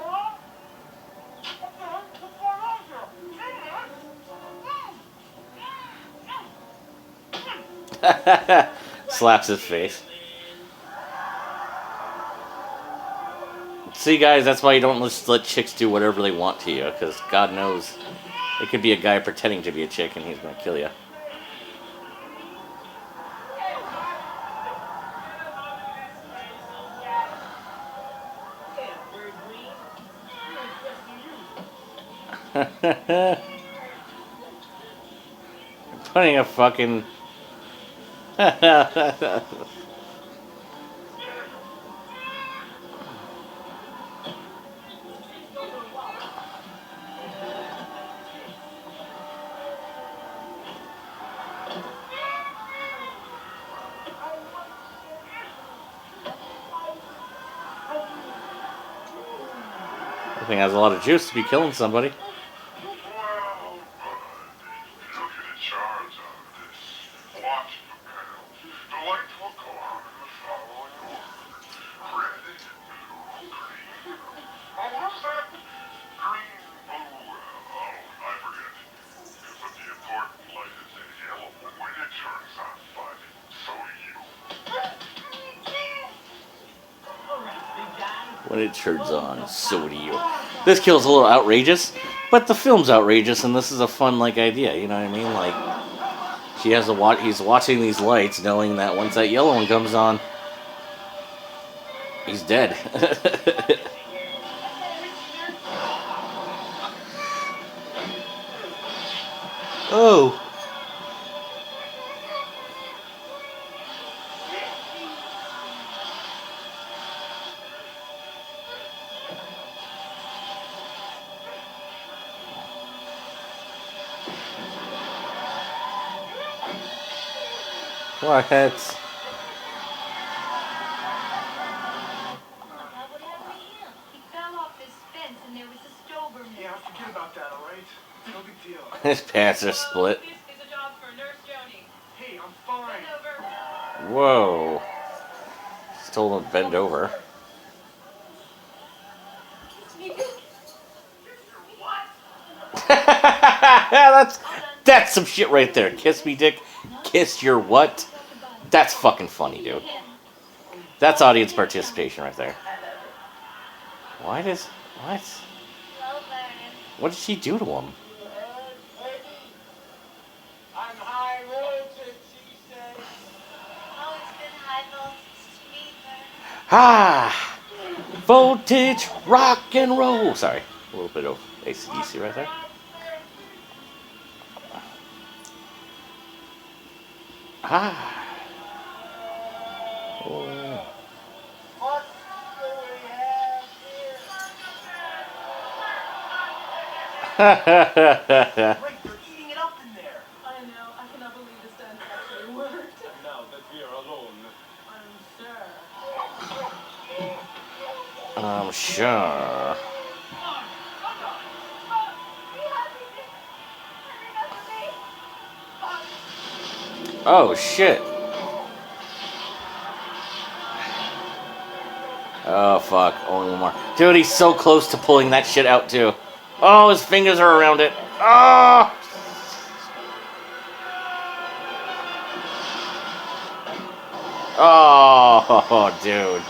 Slaps his face. See, guys, that's why you don't just let chicks do whatever they want to you, because God knows it could be a guy pretending to be a chick and he's gonna kill you. Putting a fucking thing has a lot of juice to be killing somebody. Well, look at the charge on this. Watch the panel. The lights will go on in the following order. Red, blue, green. Oh, what's that? Green, blue, I forget. But the important light is in yellow. When it turns on, but so do you. When it turns on, so do you. This kill's a little outrageous, but the film's outrageous, and this is a fun like idea. You know what I mean? Like she has a he's watching these lights, knowing that once that yellow one comes on, he's dead. Oh. What? What happened to him? He fell off this fence and there was a Doberman. Yeah, forget about that, all right? No big deal. His pants are split. This is a job for Nurse Joni. Hey, I'm fine. Bend over. Whoa. Just told him to bend over. That's some shit right there. Kiss me, dick. Kiss your what? That's fucking funny, dude. That's audience participation right there. What? What did she do to him? I'm high voltage, she said. Oh, it's been high voltage fever. Ah! Voltage rock and roll. Sorry. A little bit of AC/DC right there. Ah. Oh. What do we have here? Great, they're eating it up in there. I know. I cannot believe this dance actually worked. Now that we are alone, I'm sure. Sure. Oh, shit. Oh, fuck. Only one more. Dude, he's so close to pulling that shit out, too. Oh, his fingers are around it. Oh! Oh, dude.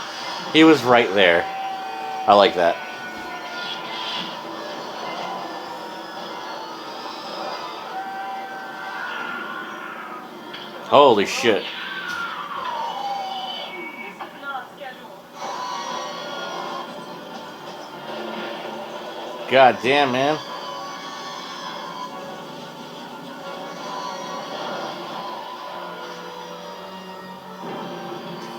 He was right there. I like that. Holy shit. This is not scheduled. God damn, man.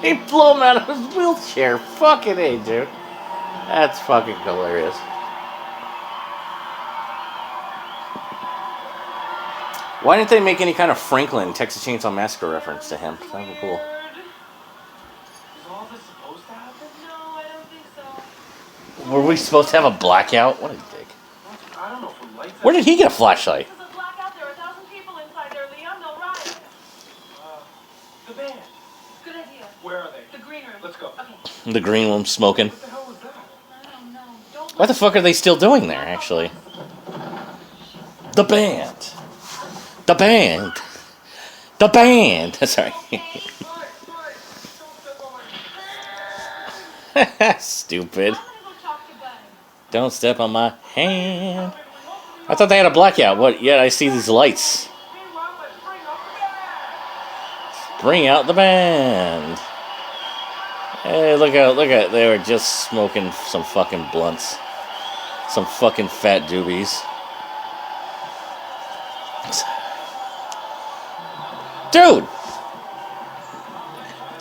He blew him out of his wheelchair. Fucking A, dude. That's fucking hilarious. Why didn't they make any kind of Franklin Texas Chainsaw Massacre reference to him? That would be cool. Is all this supposed to happen? No, I don't think so. Were we supposed to have a blackout? What a dick. I don't know from lights. Where did he get a flashlight? This is a blackout. There are 1,000 people inside there, Liam. They'll riot. The band. Good idea. Where are they? The green room. Let's go. Okay. The green room smoking. What the hell was that? I don't know. Don't What the fuck are they still doing there, actually? The band. The band. The band. Sorry. Stupid. I'm gonna go talk to Bud. Don't step on my hand. I thought they had a blackout. What? Yet I see these lights. Bring out the band. Hey, look at. They were just smoking some fucking blunts. Some fucking fat doobies. Dude!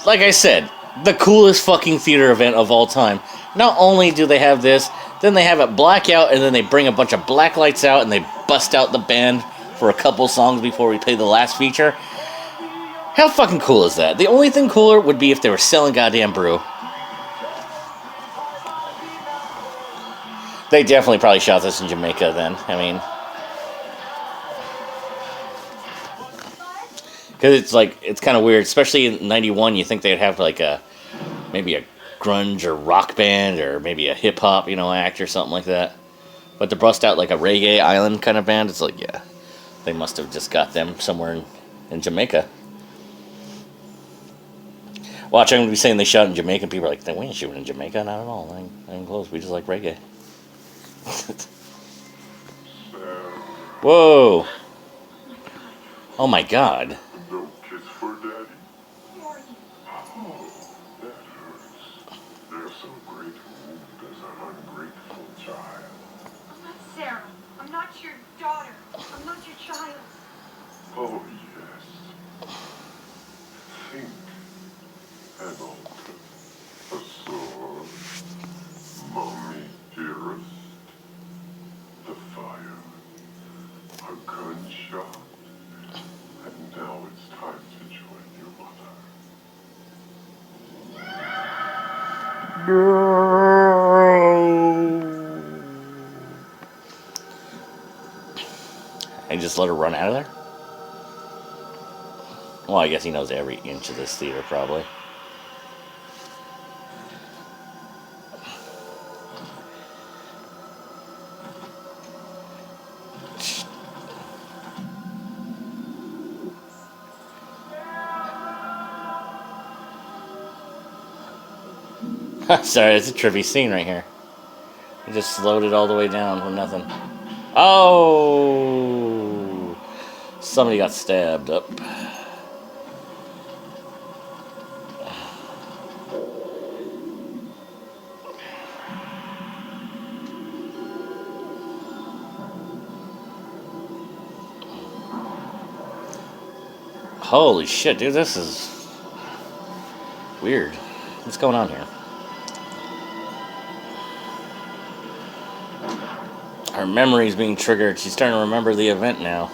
Like I said, the coolest fucking theater event of all time. Not only do they have this, then they have it blackout, and then they bring a bunch of black lights out, and they bust out the band for a couple songs before we play the last feature. How fucking cool is that? The only thing cooler would be if they were selling goddamn brew. They definitely probably shot this in Jamaica then. I mean, because it's kind of weird, especially in '91. You think they'd have like maybe a grunge or rock band or maybe a hip hop, act or something like that. But to bust out like a reggae island kind of band, it's like, yeah, they must have just got them somewhere in Jamaica. Watch, I'm going to be saying they shot in Jamaica, and people are like, we ain't shooting in Jamaica. Not at all. I ain't close. We just like reggae. Whoa. Oh my God. No kiss for daddy? Oh, that hurts. They're so grateful as an ungrateful child. I'm not Sarah. I'm not your daughter. I'm not your child. Oh, yes. Think an altar, a sword, mommy dearest, the fire, a gunshot, and now it's time to join your mother. And just let her run out of there? Well, I guess he knows every inch of this theater, probably. Sorry, it's a trippy scene right here. He just slowed it all the way down for nothing. Oh! Somebody got stabbed up. Holy shit, dude, this is weird. What's going on here? Her memory's being triggered. She's starting to remember the event now.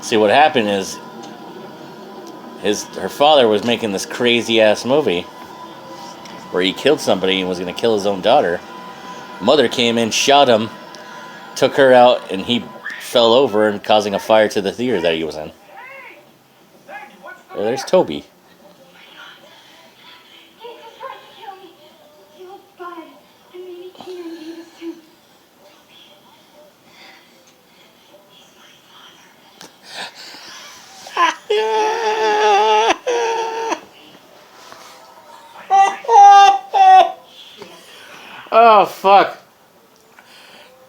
See, what happened is her father was making this crazy ass movie where he killed somebody and was going to kill his own daughter. Mother came in, shot him, took her out, and he fell over and causing a fire to the theater that he was in. There's Toby. He just tried to kill me. Killed Bud. And maybe Kieran gave us to. Oh fuck!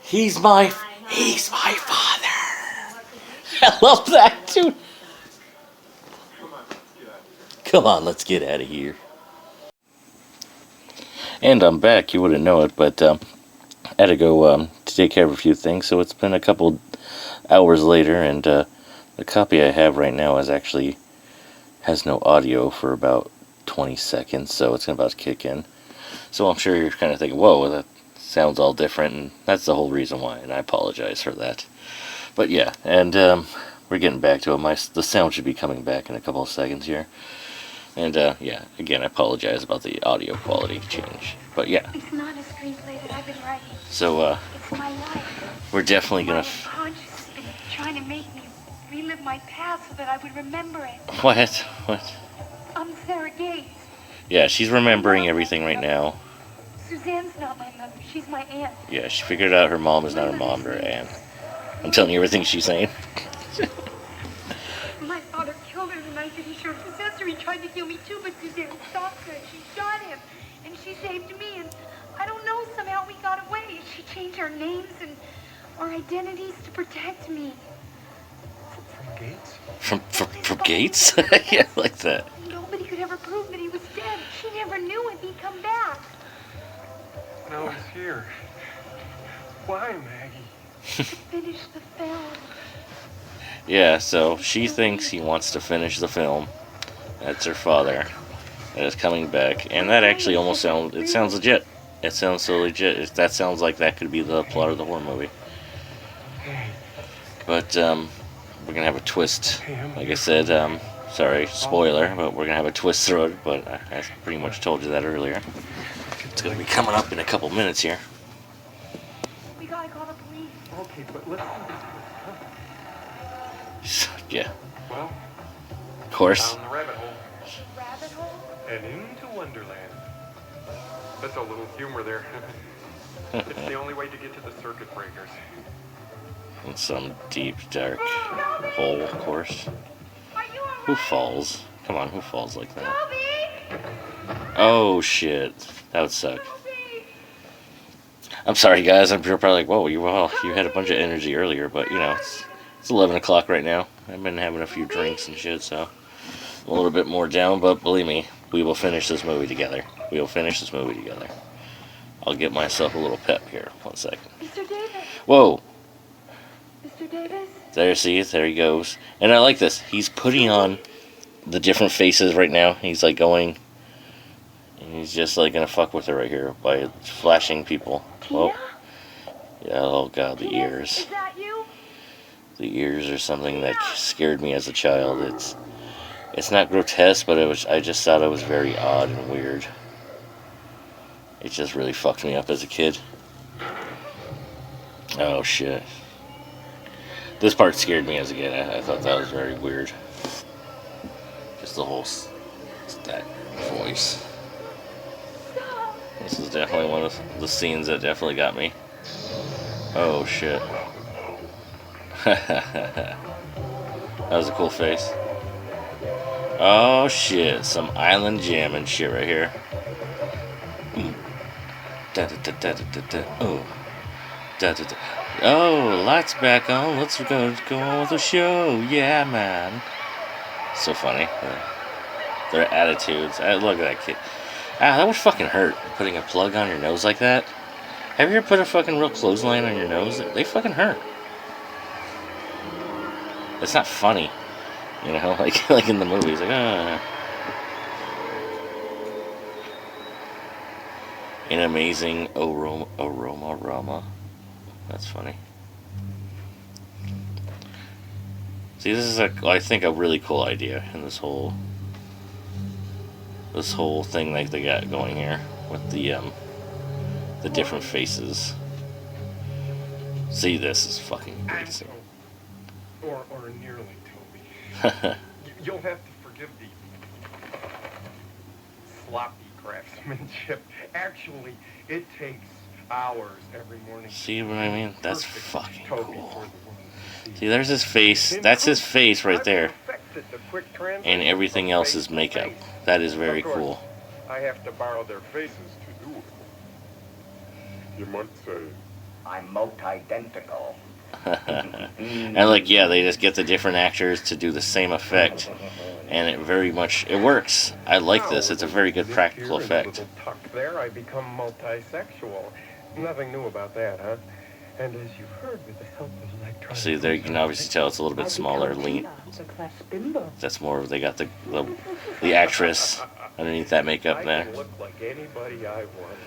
He's my father. I love that, dude. Come on, let's get out of here. And I'm back. You wouldn't know it, but I had to go to take care of a few things. So it's been a couple hours later, and the copy I have right now has no audio for about 20 seconds. So it's about to kick in. So I'm sure you're kind of thinking, whoa, that sounds all different, and that's the whole reason why, and I apologize for that. But yeah, and we're getting back to it. The sound should be coming back in a couple of seconds here. And yeah, again, I apologize about the audio quality change. But yeah. It's not a screenplay that I've been writing. So It's my life. we're definitely My gonna. unconscious been trying to make me relive my past so that I would remember it. What? I'm Sarah Gates. Yeah, she's remembering everything right now. Suzanne's not my mother. She's my aunt. Yeah, she figured out her mom is not her mom, her aunt. I'm telling you everything she's saying. My father killed her the night that he showed Possessor. He tried to kill me too, but Suzanne stopped her. She shot him, and she saved me. And I don't know, somehow we got away. She changed our names and our identities to protect me. Gates? From Gates? Yeah, like that. Nobody could ever prove that he was dead. She never knew if he'd come back. Now he's here. Why, Maggie? To finish the film. Yeah, so she thinks he wants to finish the film. That's her father. That is coming back. And that actually almost sounds legit. It sounds so legit. That sounds like that could be the plot of the horror movie. But, we're gonna have a twist. Like I said, sorry, spoiler, but we're gonna have a twist through it. But I pretty much told you that earlier. It's gonna be coming up in a couple minutes here. We gotta call the police. Okay, but let's do this. Yeah, Well, of course. down the rabbit hole Rabbit hole? and into Wonderland. That's a little humor there. It's the only way to get to the circuit breakers. In some deep, dark hole, of course. Are you alright? Who falls? Come on, who falls like that? Toby! Oh shit, that would suck. Toby! I'm sorry, guys. I'm probably like, whoa, you had a bunch of energy earlier, but you know, it's 11 o'clock right now. I've been having a few drinks and shit, so I'm a little bit more down. But believe me, we will finish this movie together. We will finish this movie together. I'll get myself a little pep here. 1 second. Mr. Davis! Whoa. Mr. Davis? There, see, there he goes. And I like this. He's putting on the different faces right now. He's like going, and he's just like gonna fuck with her right here by flashing people. Tina? Oh, yeah. Oh god, the Tina, ears. Is that you? The ears are something that scared me as a child. It's not grotesque, but I just thought it was very odd and weird. It just really fucked me up as a kid. Oh shit. This part scared me as a kid. I thought that was very weird. Just the whole that voice. This is definitely one of the scenes that definitely got me. Oh shit. That was a cool face. Oh shit, some island jam and shit right here. Da da da da da da. Oh. Da da da. Oh, lights back on. Let's go on with the show. Yeah, man. So funny. Their attitudes. Look at that kid. That would fucking hurt. Putting a plug on your nose like that. Have you ever put a fucking real clothesline on your nose? They fucking hurt. It's not funny. You know, like in the movies. Like, An amazing aroma. That's funny. See, this is I think a really cool idea in this whole thing like they got going here with the different faces. See, this is fucking great. Or nearly, Toby. You'll have to forgive the sloppy craftsmanship. Actually, it takes hours every morning. See what I mean? That's Perfect fucking Toby cool. for the woman to see. See, there's his face. That's his face right there. I've perfected the quick translation And everything from else face is to makeup. face. That is very Of course, cool. I have to borrow their faces to do it. You might say. I'm multi-identical. And like, yeah, they just get the different actors to do the same effect, and it works. I like this. It's a very good practical Here, in a effect. little tuck there, I become multisexual. Nothing new about that, huh? And as you've heard, with the help of electronic... See, there you can obviously tell it's a little bit smaller, lean. That's more. They got the actress underneath that makeup I there. can look like anybody I want.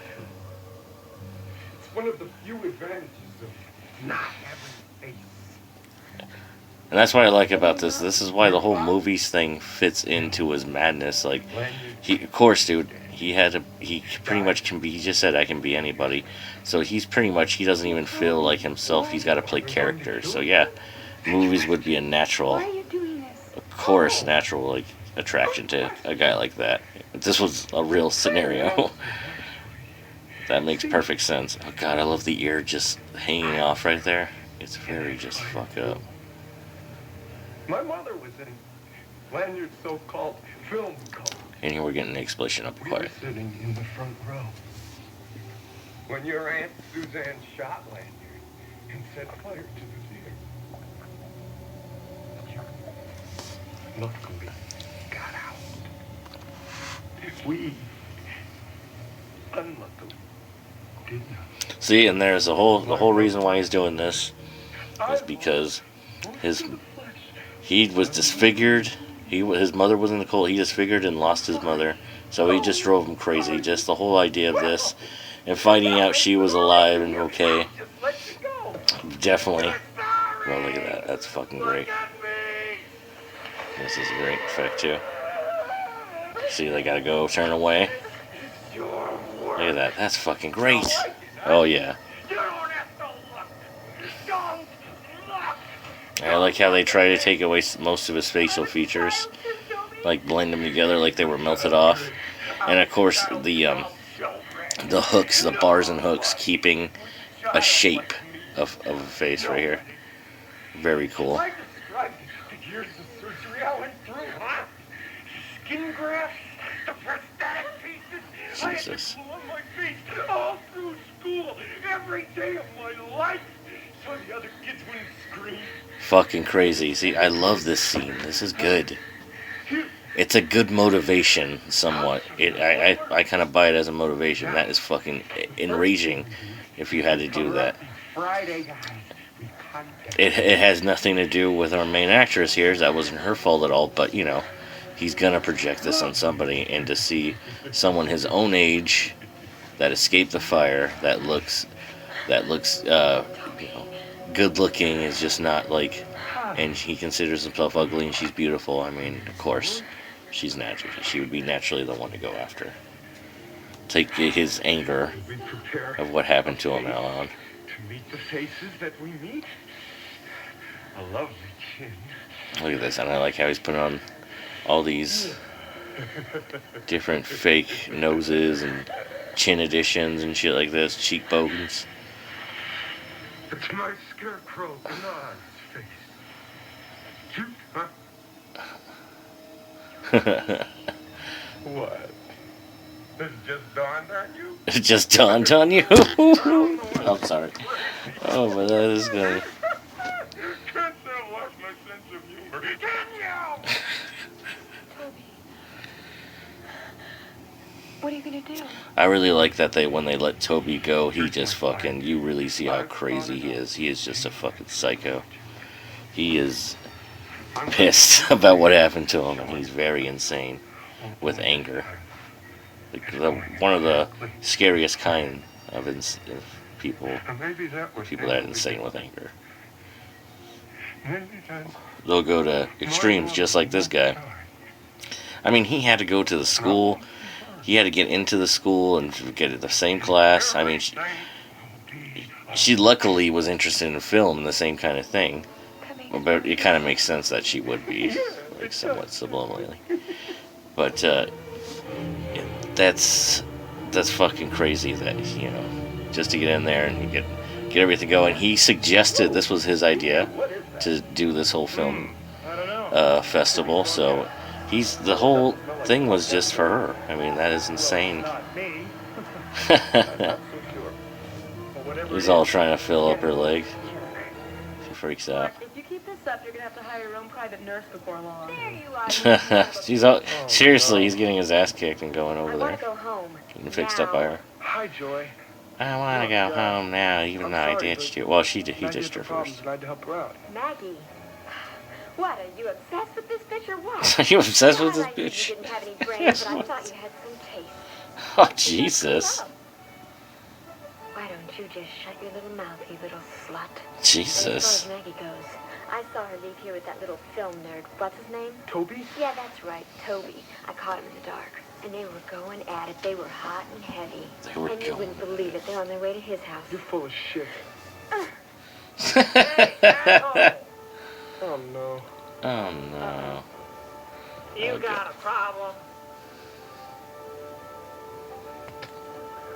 It's one of the few advantages of not having a face. And that's what I like about this. This is why the whole movies thing fits into his madness. Like, of course, dude, he pretty much can be, he just said I can be anybody. So he doesn't even feel like himself. He's got to play characters. So yeah, movies would be a natural, Why are you doing this? of course, natural, like, attraction to a guy like that. If this was a real scenario, that makes perfect sense. Oh god, I love the ear just hanging off right there. It's very just fuck up. My mother was in Lanyard's so-called film cult. And here we're getting the explosion up We were quiet. sitting in the front row when your Aunt Suzanne shot Lanyard and set fire to the theater. You luckily got out. We unluckily did not. See, and there's the whole reason why he's doing this is because he was disfigured. His mother was in the cult. He disfigured and lost his mother, so he just drove him crazy. Just the whole idea of this, and finding out she was alive and okay. Definitely. Well, look at that. That's fucking great. This is a great effect too. See, they gotta go turn away. Look at that. That's fucking great. Oh yeah. You don't have to look. Don't look. I like how they try to take away most of his facial features, like blend them together like they were melted off. And of course the hooks, the bars and hooks, keeping a shape of a face right here. Very cool. I described the years of surgery I went through, huh? Skin grafts, the prosthetic pieces. I had Jesus. to glue on my face all through school, every day of my life, so the other kids wouldn't scream. Fucking crazy. See, I love this scene. This is good. It's a good motivation, somewhat. I kind of buy it as a motivation. That is fucking enraging if you had to do that. Friday, guys. It has nothing to do with our main actress here. That wasn't her fault at all. But, you know, he's going to project this on somebody. And to see someone his own age that escaped the fire, that looks you know, good looking, is just not like... And he considers himself ugly and she's beautiful. I mean, of course, she's natural. She would be naturally the one to go after. Take his anger of what happened to him out on. To meet the faces that we meet. A lovely chin. Look at this, and I like how he's putting on all these different fake noses and chin additions and shit like this, cheekbones. It's my scarecrow, Bernard's face. Cute, huh? What? This just dawned on you? It just dawned on you. I'm sorry. Oh, but that is good. Can't that lost my sense of humor? Can you? What are you gonna do? I really like that when they let Toby go, he just fucking, you really see how crazy he is. He is just a fucking psycho. He is pissed about what happened to him, and he's very insane with anger. One of the scariest kind of people that are insane with anger. They'll go to extremes just like this guy. I mean, he had to go to the school. He had to get into the school and get in the same class. I mean, she luckily was interested in film and the same kind of thing. But it kind of makes sense that she would be, like, somewhat subliminally. But that's fucking crazy that, you know, just to get in there and get everything going. He suggested this was his idea to do this whole film festival. So the whole thing was just for her. I mean, that is insane. He's all trying to fill up her leg. She freaks out. If you keep this up, you're gonna have to hire your own private nurse before long. There you are. She's all, seriously, he's getting his ass kicked and going over I wanna there. go home. Getting fixed up by her. Hi, Joy. I want to go home now, even though I ditched you. Well, he ditched her first. Glad to help her out. Maggie. What, are you obsessed with this bitch or what? Are you obsessed with this I knew bitch? You didn't have any brains, but I thought you had some taste. Oh, Jesus. Why don't you just shut your little mouth, you little slut? Jesus. And as far as Maggie goes, I saw her leave here with that little film nerd. What's his name? Toby? Yeah, that's right, Toby. I caught him in the dark. And they were going at it. They were hot and heavy. They were and you going. wouldn't believe it. They're on their way to his house. You're full of shit. Oh, no. Oh, no. You Okay. got a problem.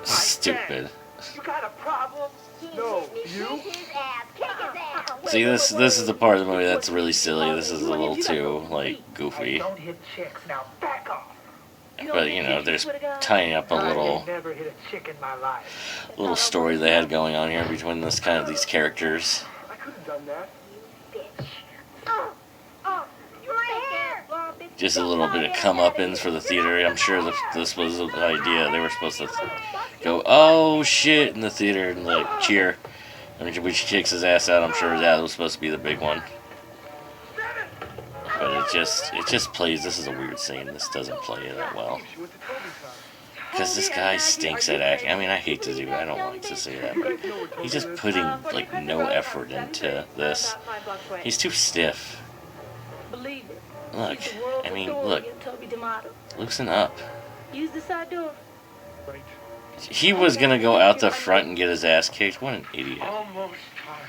Stupid. You got a problem? No, you? His ass. Kick his ass. See, this is the part of the movie that's really silly. This is a little too, like, goofy. Don't hit chicks now. Back off. But, you know, there's tying up a little I never hit a chick in my life. story they had going on here between these characters. I could have done that. Bitch. Oh, my hair. Just a little bit of comeuppance for the theater. I'm sure this was the idea. They were supposed to go, oh shit, in the theater and like cheer. I mean, when she kicks his ass out, I'm sure that was supposed to be the big one. But it just plays. This is a weird scene. This doesn't play that well. Because this guy stinks at acting. I mean, I hate to do it. I don't like to say that, but he's just putting like no effort into this. He's too stiff. Believe it. Look, She's the world's I mean, authority look. on Toby D'Amato. Loosen up. Use the side door. Right. He was gonna go out the front and get his ass kicked. What an idiot. Almost time.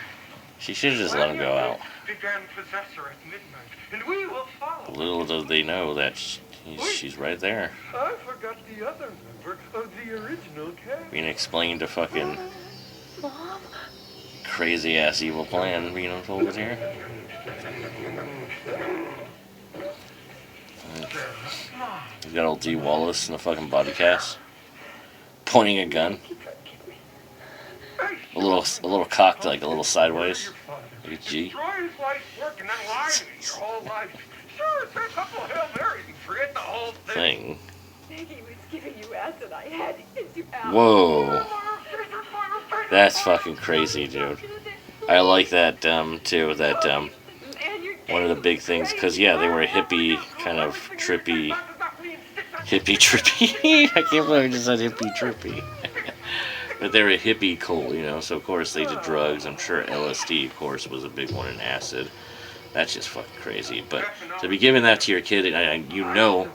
She should have just let him go out. Began Possessor at midnight, and we will follow. Little do they know that she's right there. I forgot the other member of the original cast. Being explained a fucking Mom? crazy ass evil plan being unfolded here. We've got old D. Wallace in a fucking body cast, pointing a gun. A little cocked, like a little sideways. Like a G. Destroy his life's work and then lie to me your whole life. Sure, say a couple of Hail Marys and forget the whole thing. Maggie was giving you acid. I had to get you out. Whoa. That's fucking crazy, dude. I like that, too, that, one of the big things, because, yeah, they were a hippie, kind of trippy, I can't believe I just said hippie trippy. But they're a hippie cult, you know, so of course they did drugs. I'm sure LSD, of course, was a big one, and acid. That's just fucking crazy. But to be giving that to your kid, you know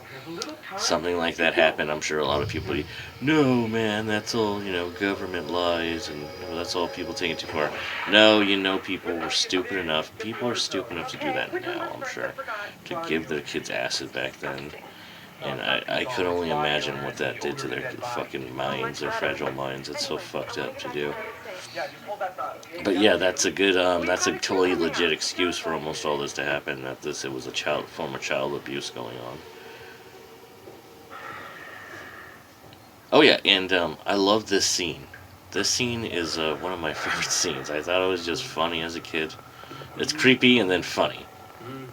something like that happened, I'm sure a lot of people, no, man, that's all, you know, government lies, and you know, that's all people take it too far. No, you know, people were stupid enough. People are stupid enough to do that now, I'm sure, to give their kids acid back then. And I could only imagine what that did to their fucking minds, their fragile minds. It's so fucked up to do. But yeah, that's a good, that's a totally legit excuse for almost all this to happen. That it was a form of child abuse going on. Oh yeah, and I love this scene. This scene is one of my favorite scenes. I thought it was just funny as a kid. It's creepy and then funny.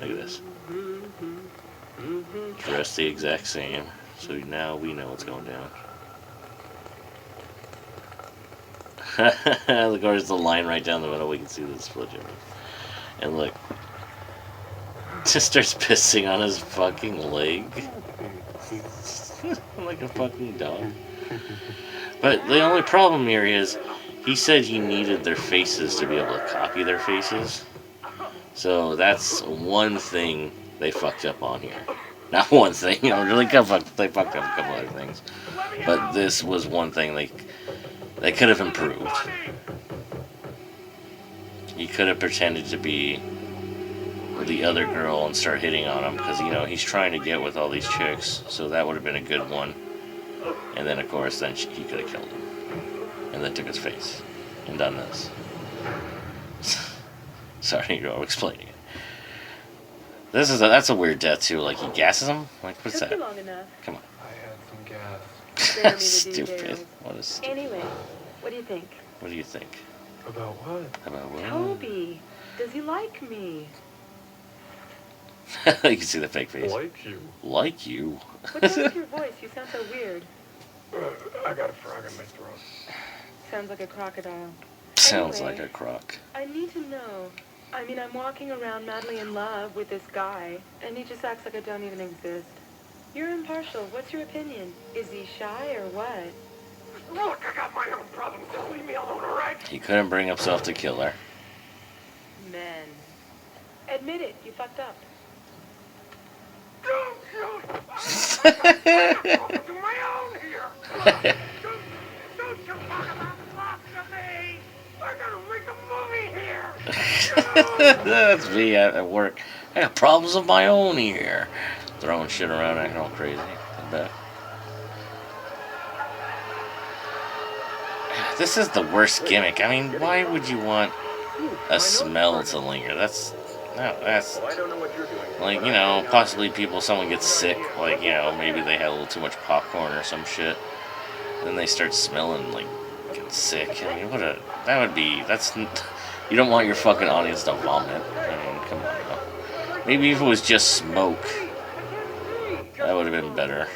Look at this. Dressed the exact same, so now we know what's going down. Look, there's the line right down the middle. We can see the split difference. And look, just starts pissing on his fucking leg, like a fucking dog. But the only problem here is, he said he needed their faces to be able to copy their faces. So that's one thing they fucked up on here. Not one thing, you know, really they fucked up a couple other things. But this was one thing they could have improved. He could have pretended to be the other girl and start hitting on him, because, you know, he's trying to get with all these chicks, so that would have been a good one. And then, of course, then he could have killed him. And then took his face and done this. Sorry, I'm explaining it. That's a weird death too. Like, he gasses him. Like, what's that? Long enough. Come on. I had some gas. Spare me the Stupid. details. What is stupid? Anyway, what do you think? What do you think? About what? About what? Toby, does he like me? You can see the fake face. Like you. Like you. What's wrong with your voice? You sound so weird. I got a frog in my throat. Sounds like a crocodile. Sounds Anyway. like a croc. I need to know. I mean, I'm walking around madly in love with this guy, and he just acts like I don't even exist. You're impartial. What's your opinion? Is he shy or what? Look, I got my own problems. Just leave me alone, all right? He couldn't bring himself to kill her. Men. Admit it. You fucked up. Don't shoot! I'm to my own here. Don't you talk about plots to me. I gotta make a movie here. That's me at work. I got problems of my own here. Throwing shit around, acting all crazy. I bet. This is the worst gimmick. I mean, why would you want a smell to linger? That's I don't know what you're doing. like, you know, possibly someone gets sick, like, you know, maybe they had a little too much popcorn or some shit. Then they start smelling, like, get sick. I mean, you don't want your fucking audience to vomit. I mean, come on now. Maybe if it was just smoke, that would have been better.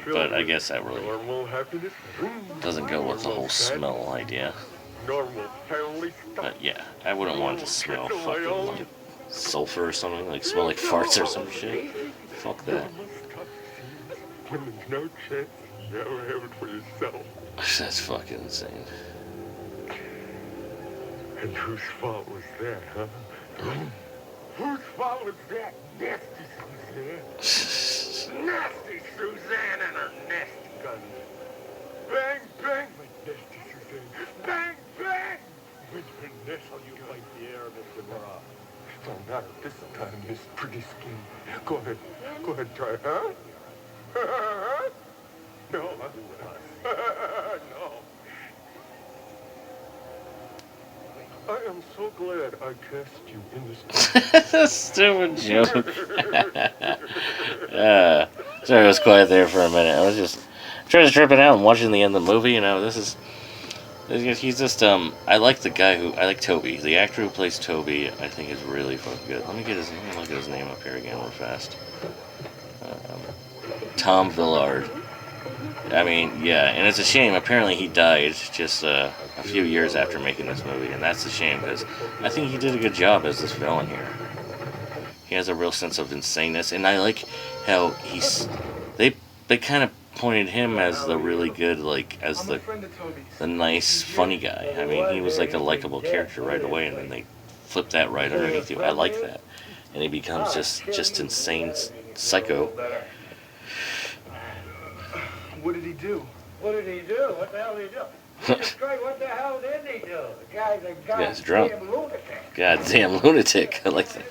But I guess that really Normal happiness. doesn't go with the whole smell idea. Normal family stuff. But yeah, I wouldn't want it to smell fucking like sulfur or something, like smell like farts or some shit. Fuck that. Women's no chance. You never have it for yourself. That's fucking insane. And whose fault was that, huh? Who swallowed that nasty Suzanne? Nasty Suzanne and her nasty gun. Bang, bang, my nasty Suzanne. Bang, bang! With her nasty you like the air, Mr. Bra. Don't matter this time, Miss Pretty Skin. Go ahead. Go ahead, try, huh? No, no. I am so glad I cast you in this. Stupid joke. Sorry, I was quiet there for a minute. I was just trying to trip it out and watching the end of the movie. You know, he's just I like the guy I like Toby. The actor who plays Toby, I think is really fucking good. Let me look at his name up here again real fast. Tom Villard. I mean, yeah, and it's a shame. Apparently, he died just a few years after making this movie, and that's a shame because I think he did a good job as this villain here. He has a real sense of insaneness, and I like how they kind of pointed him as the really good, like as the nice, funny guy. I mean, he was like a likable character right away, and then they flipped that right underneath you. I like that, and he becomes just insane psycho. What did he do? What did he do? What the hell did he do? Jesus Christ, what the hell didn't he do? The guy's a Guy's drunk. goddamn lunatic. Goddamn lunatic. I like that.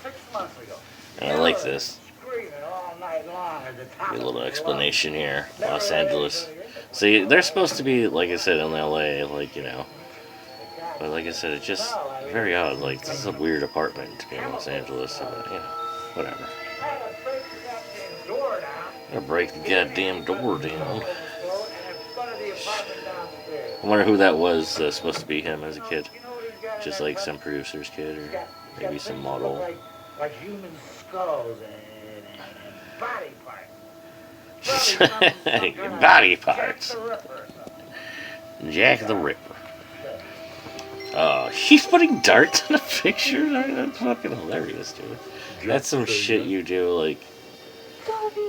6 months ago. And I like this. Screaming all night long at the top A of little his explanation here. Los Angeles. See, they're supposed to be, like I said, in LA, like, you know. But like I said, it's just very odd. Like, this is a weird apartment to be in Los Angeles. But, you know, whatever. Gotta break the goddamn door down. I wonder who that was supposed to be him as a kid. Just like some producer's kid or maybe some model. Like human skulls and body parts. Body parts. Jack the Ripper. Oh, he's putting darts in a picture? That's fucking hilarious, dude. That's some shit you do, like,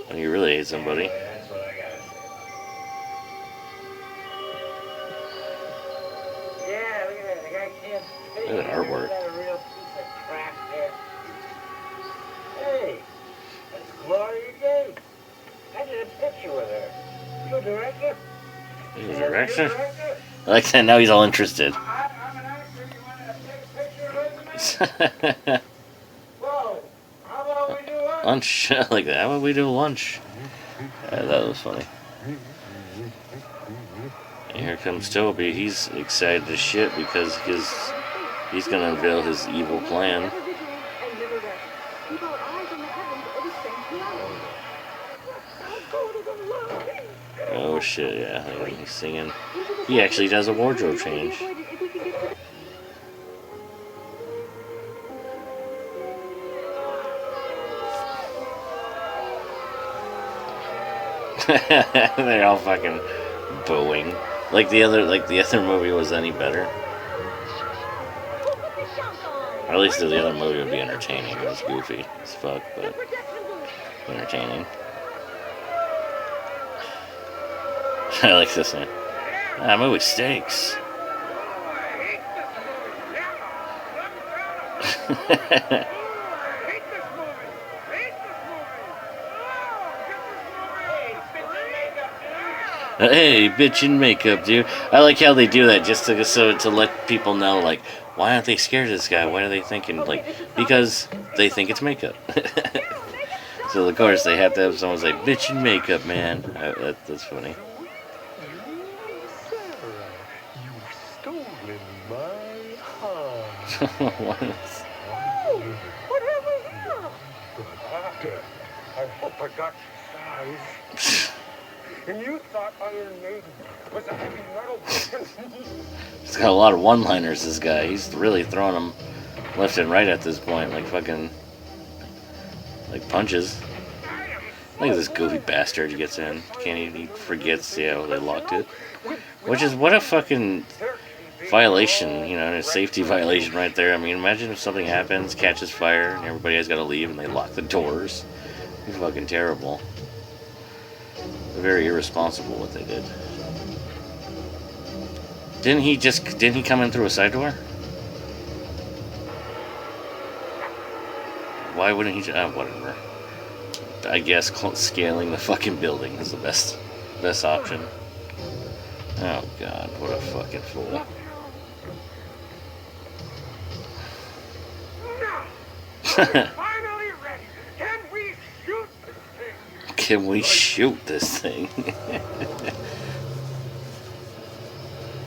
when you really hate somebody. That's what I gotta say. Yeah, look at that. The guy can't speak. Look at that artwork. Isn't that a real piece of crap there? Hey, that's Gloria Gates. I did a picture with her. You a director? He's a director? I like that. Now he's all interested. I'm an actor. You want to take a picture with me? Whoa. How about we do lunch? Lunch. I like that. How about we do lunch? That was funny. And here comes Toby. He's excited as shit because he's gonna unveil his evil plan. Oh shit, yeah. He's singing. He actually does a wardrobe change. They're all fucking booing. Like the other movie was any better. Or at least the other movie would be entertaining. It was goofy as fuck, but entertaining. I like this one. That movie stinks. Hey, bitch in makeup, dude. I like how they do that just to let people know, like, why aren't they scared of this guy? Why are they thinking, like, because they think it's makeup. So, of course, they have to have someone say, bitch in makeup, man. That's funny. You've stolen my heart. What? What have we here? I hope I got your size. And you thought Iron Maiden was a heavy metal band. He's got a lot of one-liners, this guy. He's really throwing them left and right at this point, like fucking, like punches. Look at this goofy bastard he gets in. He forgets, yeah, they locked it. Which is, what a fucking violation, you know, a safety violation right there. I mean, imagine if something happens, catches fire, and everybody has got to leave, and they lock the doors. It's fucking terrible. Very irresponsible what they did. Didn't he come in through a side door? why wouldn't he? Whatever. I guess scaling the fucking building is the best option. Oh god, what a fucking fool. No. We're finally ready. Can we shoot this thing? Can we shoot this thing?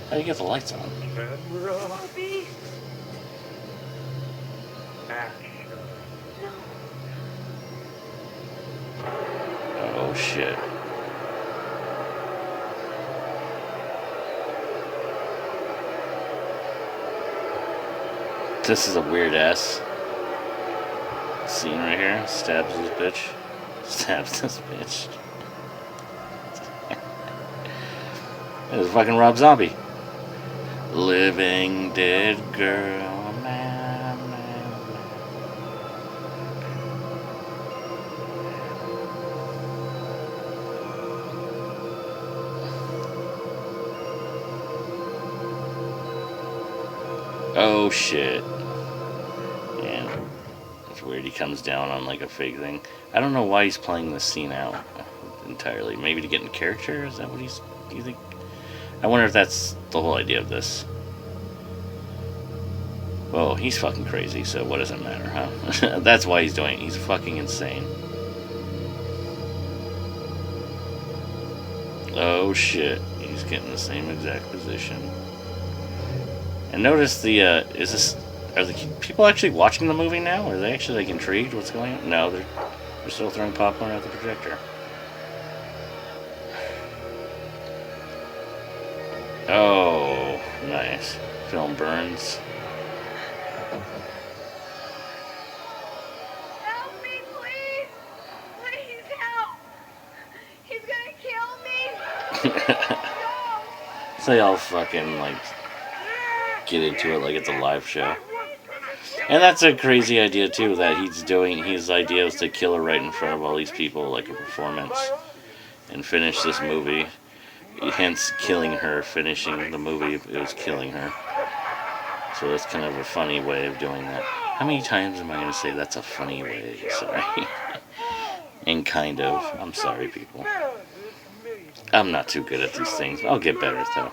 How do you get the lights on? Camera Bobby. action. Oh shit. This is a weird ass scene right here. Stabs this bitch. Stabs this bitch. There's fucking Rob Zombie. Living dead girl. Man, man. Oh shit. Yeah. It's weird he comes down on like a fake thing. I don't know why he's playing this scene out entirely. Maybe to get in character? Is that what he's... Do you think? I wonder if that's the whole idea of this. Well, he's fucking crazy, so what does it matter, huh? That's why he's doing it. He's fucking insane. Oh shit. He's getting the same exact position. And notice the, are the people actually watching the movie now? Are they actually like intrigued what's going on? No, they're still throwing popcorn at the projector. Oh, nice. Film burns. Help me, please. Please help. He's gonna kill me. No. So they all fucking like get into it like it's a live show. And that's a crazy idea too, that he's doing, his idea is to kill her right in front of all these people, like a performance, and finish this movie. Hence killing her, finishing the movie, it was killing her. So that's kind of a funny way of doing that. How many times am I going to say that's a funny way? Sorry. And kind of. I'm sorry, people. I'm not too good at these things. I'll get better, though.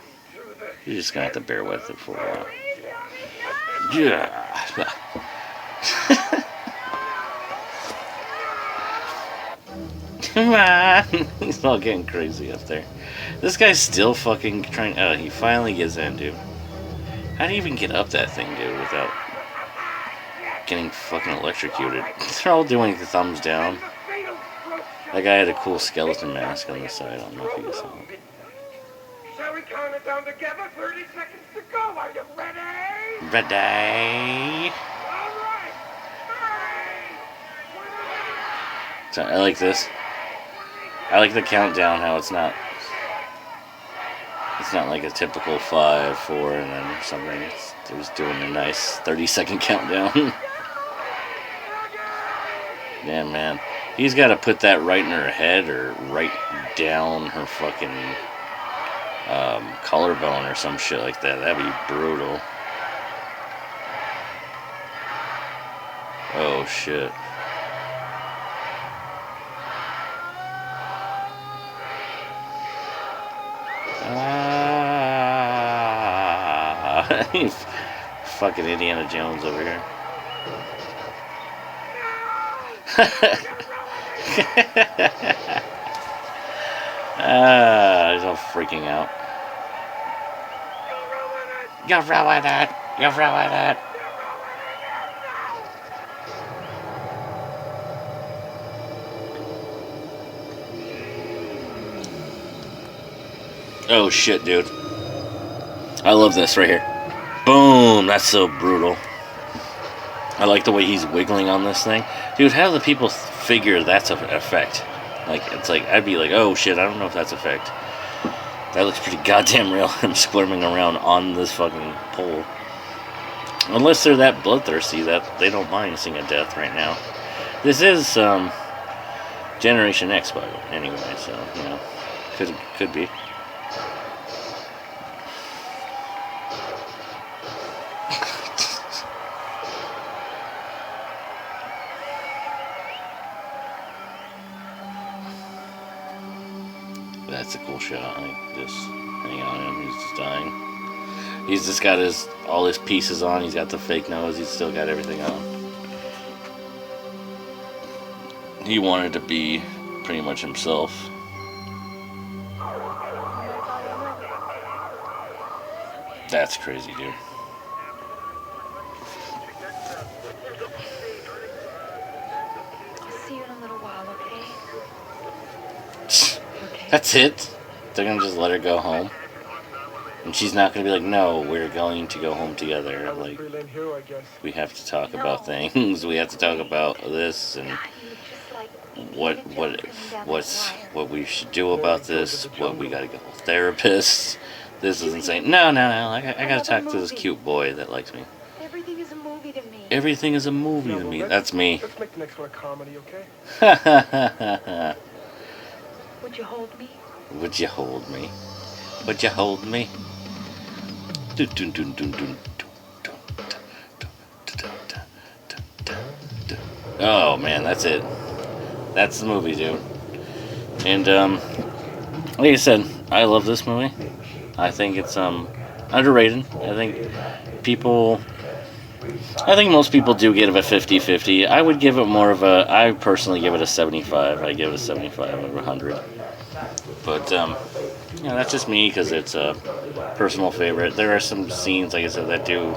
You're just going to have to bear with it for a while. Yeah. Come on. He's all getting crazy up there. This guy's still fucking trying. Oh, he finally gets in, dude. How do you even get up that thing, dude, without getting fucking electrocuted? They're all doing the thumbs down. That guy had a cool skeleton mask on the side. I don't know if you saw it. Shall we count it down together? 30 seconds to go. Are you ready? Ready? All right. 3. So I like this. I like the countdown, how it's not like a typical 5, 4, and then something. It was doing a nice 30-second countdown. Yeah, man. He's got to put that right in her head or right down her fucking collarbone or some shit like that. That'd be brutal. Oh, shit. Fucking Indiana Jones over here. He's all freaking out. You're ruining it! You're ruining it! Oh shit, dude. I love this right here. Boom! That's so brutal. I like the way he's wiggling on this thing. Dude, how do the people figure that's an effect? Like, it's like, I'd be like, oh shit, I don't know if that's effect. That looks pretty goddamn real. I'm squirming around on this fucking pole. Unless they're that bloodthirsty that they don't mind seeing a death right now. This is, Generation X, by the way, anyway, so, you know, could be. That's a cool shot. Like this thing on him. He's just dying. He's just got all his pieces on. He's got the fake nose. He's still got everything on. He wanted to be pretty much himself. That's crazy, dude. I'll see you in a little while, okay? That's it? They're gonna just let her go home? And she's not gonna be like, no, we're going to go home together. Like, we have to talk about things. We have to talk about this and what we should do about this. What we gotta go to therapists. This is insane. No. I gotta talk to this cute boy that likes me. Everything is a movie to me. Everything is a movie to me. That's me. Let's make the next one a comedy, okay? Would you hold me? Would you hold me? Would you hold me? Oh man, that's it. That's the movie, dude. And like I said, I love this movie. I think it's underrated. I think most people do give it a 50-50. I would give it I personally give it a 75. I give it a 75 out of 100. But that's just me because it's a personal favorite. There are some scenes, like I said, that do.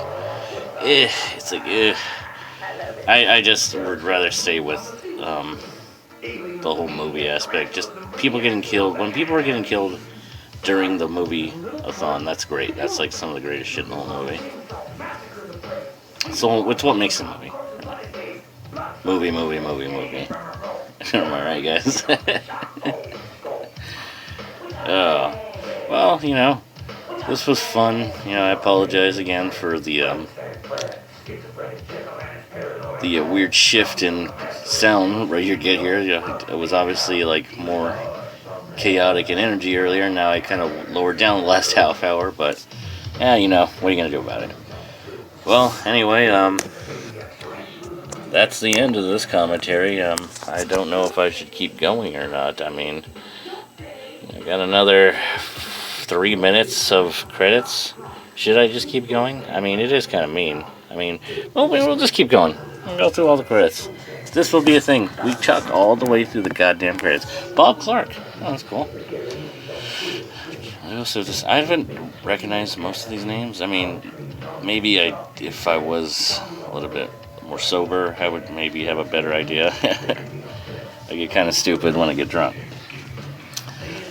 It's like, I just would rather stay with the whole movie aspect. Just people getting killed. When people are getting killed during the movie-a-thon, that's great. That's like some of the greatest shit in the whole movie. So it's what makes a movie. Movie. Am I right, guys? Well, this was fun. I apologize again for the weird shift in sound right here. It was obviously like more chaotic in energy earlier. Now I kind of lowered down the last half hour, but what are you gonna do about it? Well, anyway, that's the end of this commentary. I don't know if I should keep going or not. I mean, I got another 3 minutes of credits. Should I just keep going? I mean, it is kind of mean. I mean, well, we'll just keep going. We'll go through all the credits. This will be a thing. We chuck all the way through the goddamn credits. Bob Clark. Oh, that's cool. I haven't recognized most of these names. I mean, maybe if I was a little bit more sober, I would maybe have a better idea. I get kind of stupid when I get drunk.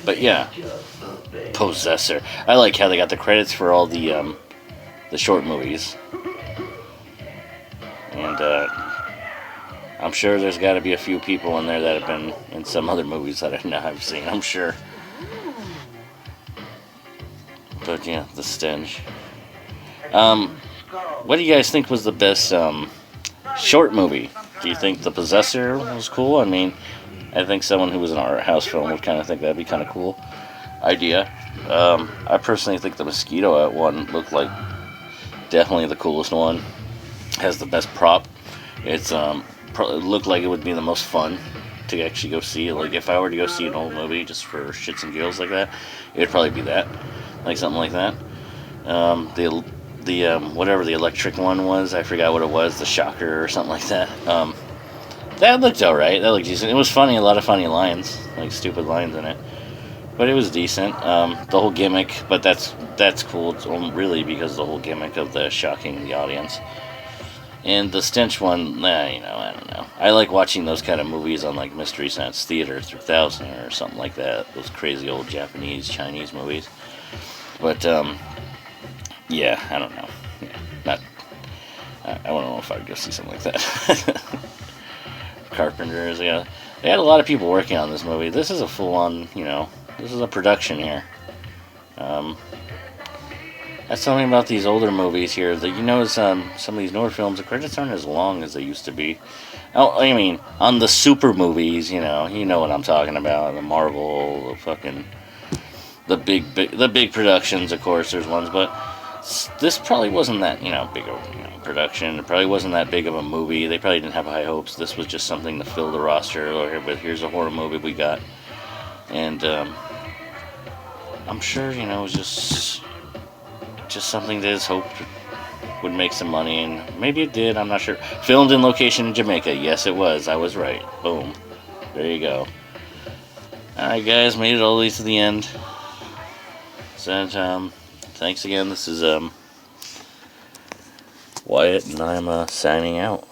But yeah, Possessor. I like how they got the credits for all the short movies. And I'm sure there's got to be a few people in there that have been in some other movies that I've seen, I'm sure. But yeah, The Stench. What do you guys think was the best short movie? Do you think The Possessor was cool? I mean, I think someone who was an art house film would kind of think that'd be kind of cool idea. I personally think the Mosquito one looked like definitely the coolest one. Has the best prop. It's it looked like it would be the most fun to actually go see. Like if I were to go see an old movie just for shits and giggles like that, it'd probably be that, like something like that. The whatever the electric one was, I forgot what it was, the Shocker or something like that. That looked alright. That looked decent. It was funny, a lot of funny lines, like stupid lines in it. But it was decent. The whole gimmick, but that's cool. It's really because of the whole gimmick of the shocking the audience. And the Stench one, I don't know. I like watching those kind of movies on like Mystery Science Theater 3000 or something like that. Those crazy old Japanese, Chinese movies. But yeah, I don't know. Yeah, I don't know if I'd go see something like that. Carpenters, yeah. They had a lot of people working on this movie. This is a full-on, this is a production here. That's something about these older movies here. That some of these newer films, the credits aren't as long as they used to be. Oh, I mean, on the super movies, you know what I'm talking about. The Marvel, the fucking, the big productions. Of course, there's ones, but this probably wasn't that big of production. It probably wasn't that big of a movie. They probably didn't have high hopes. This was just something to fill the roster. But here's a horror movie we got, and I'm sure, you know, it was just something that is hoped would make some money, and maybe it did. I'm not sure. Filmed in location in Jamaica. Yes, it was. I was right. Boom. There you go. All right, guys, made it all the way to the end. So, thanks again. This is Wyatt, and I'm signing out.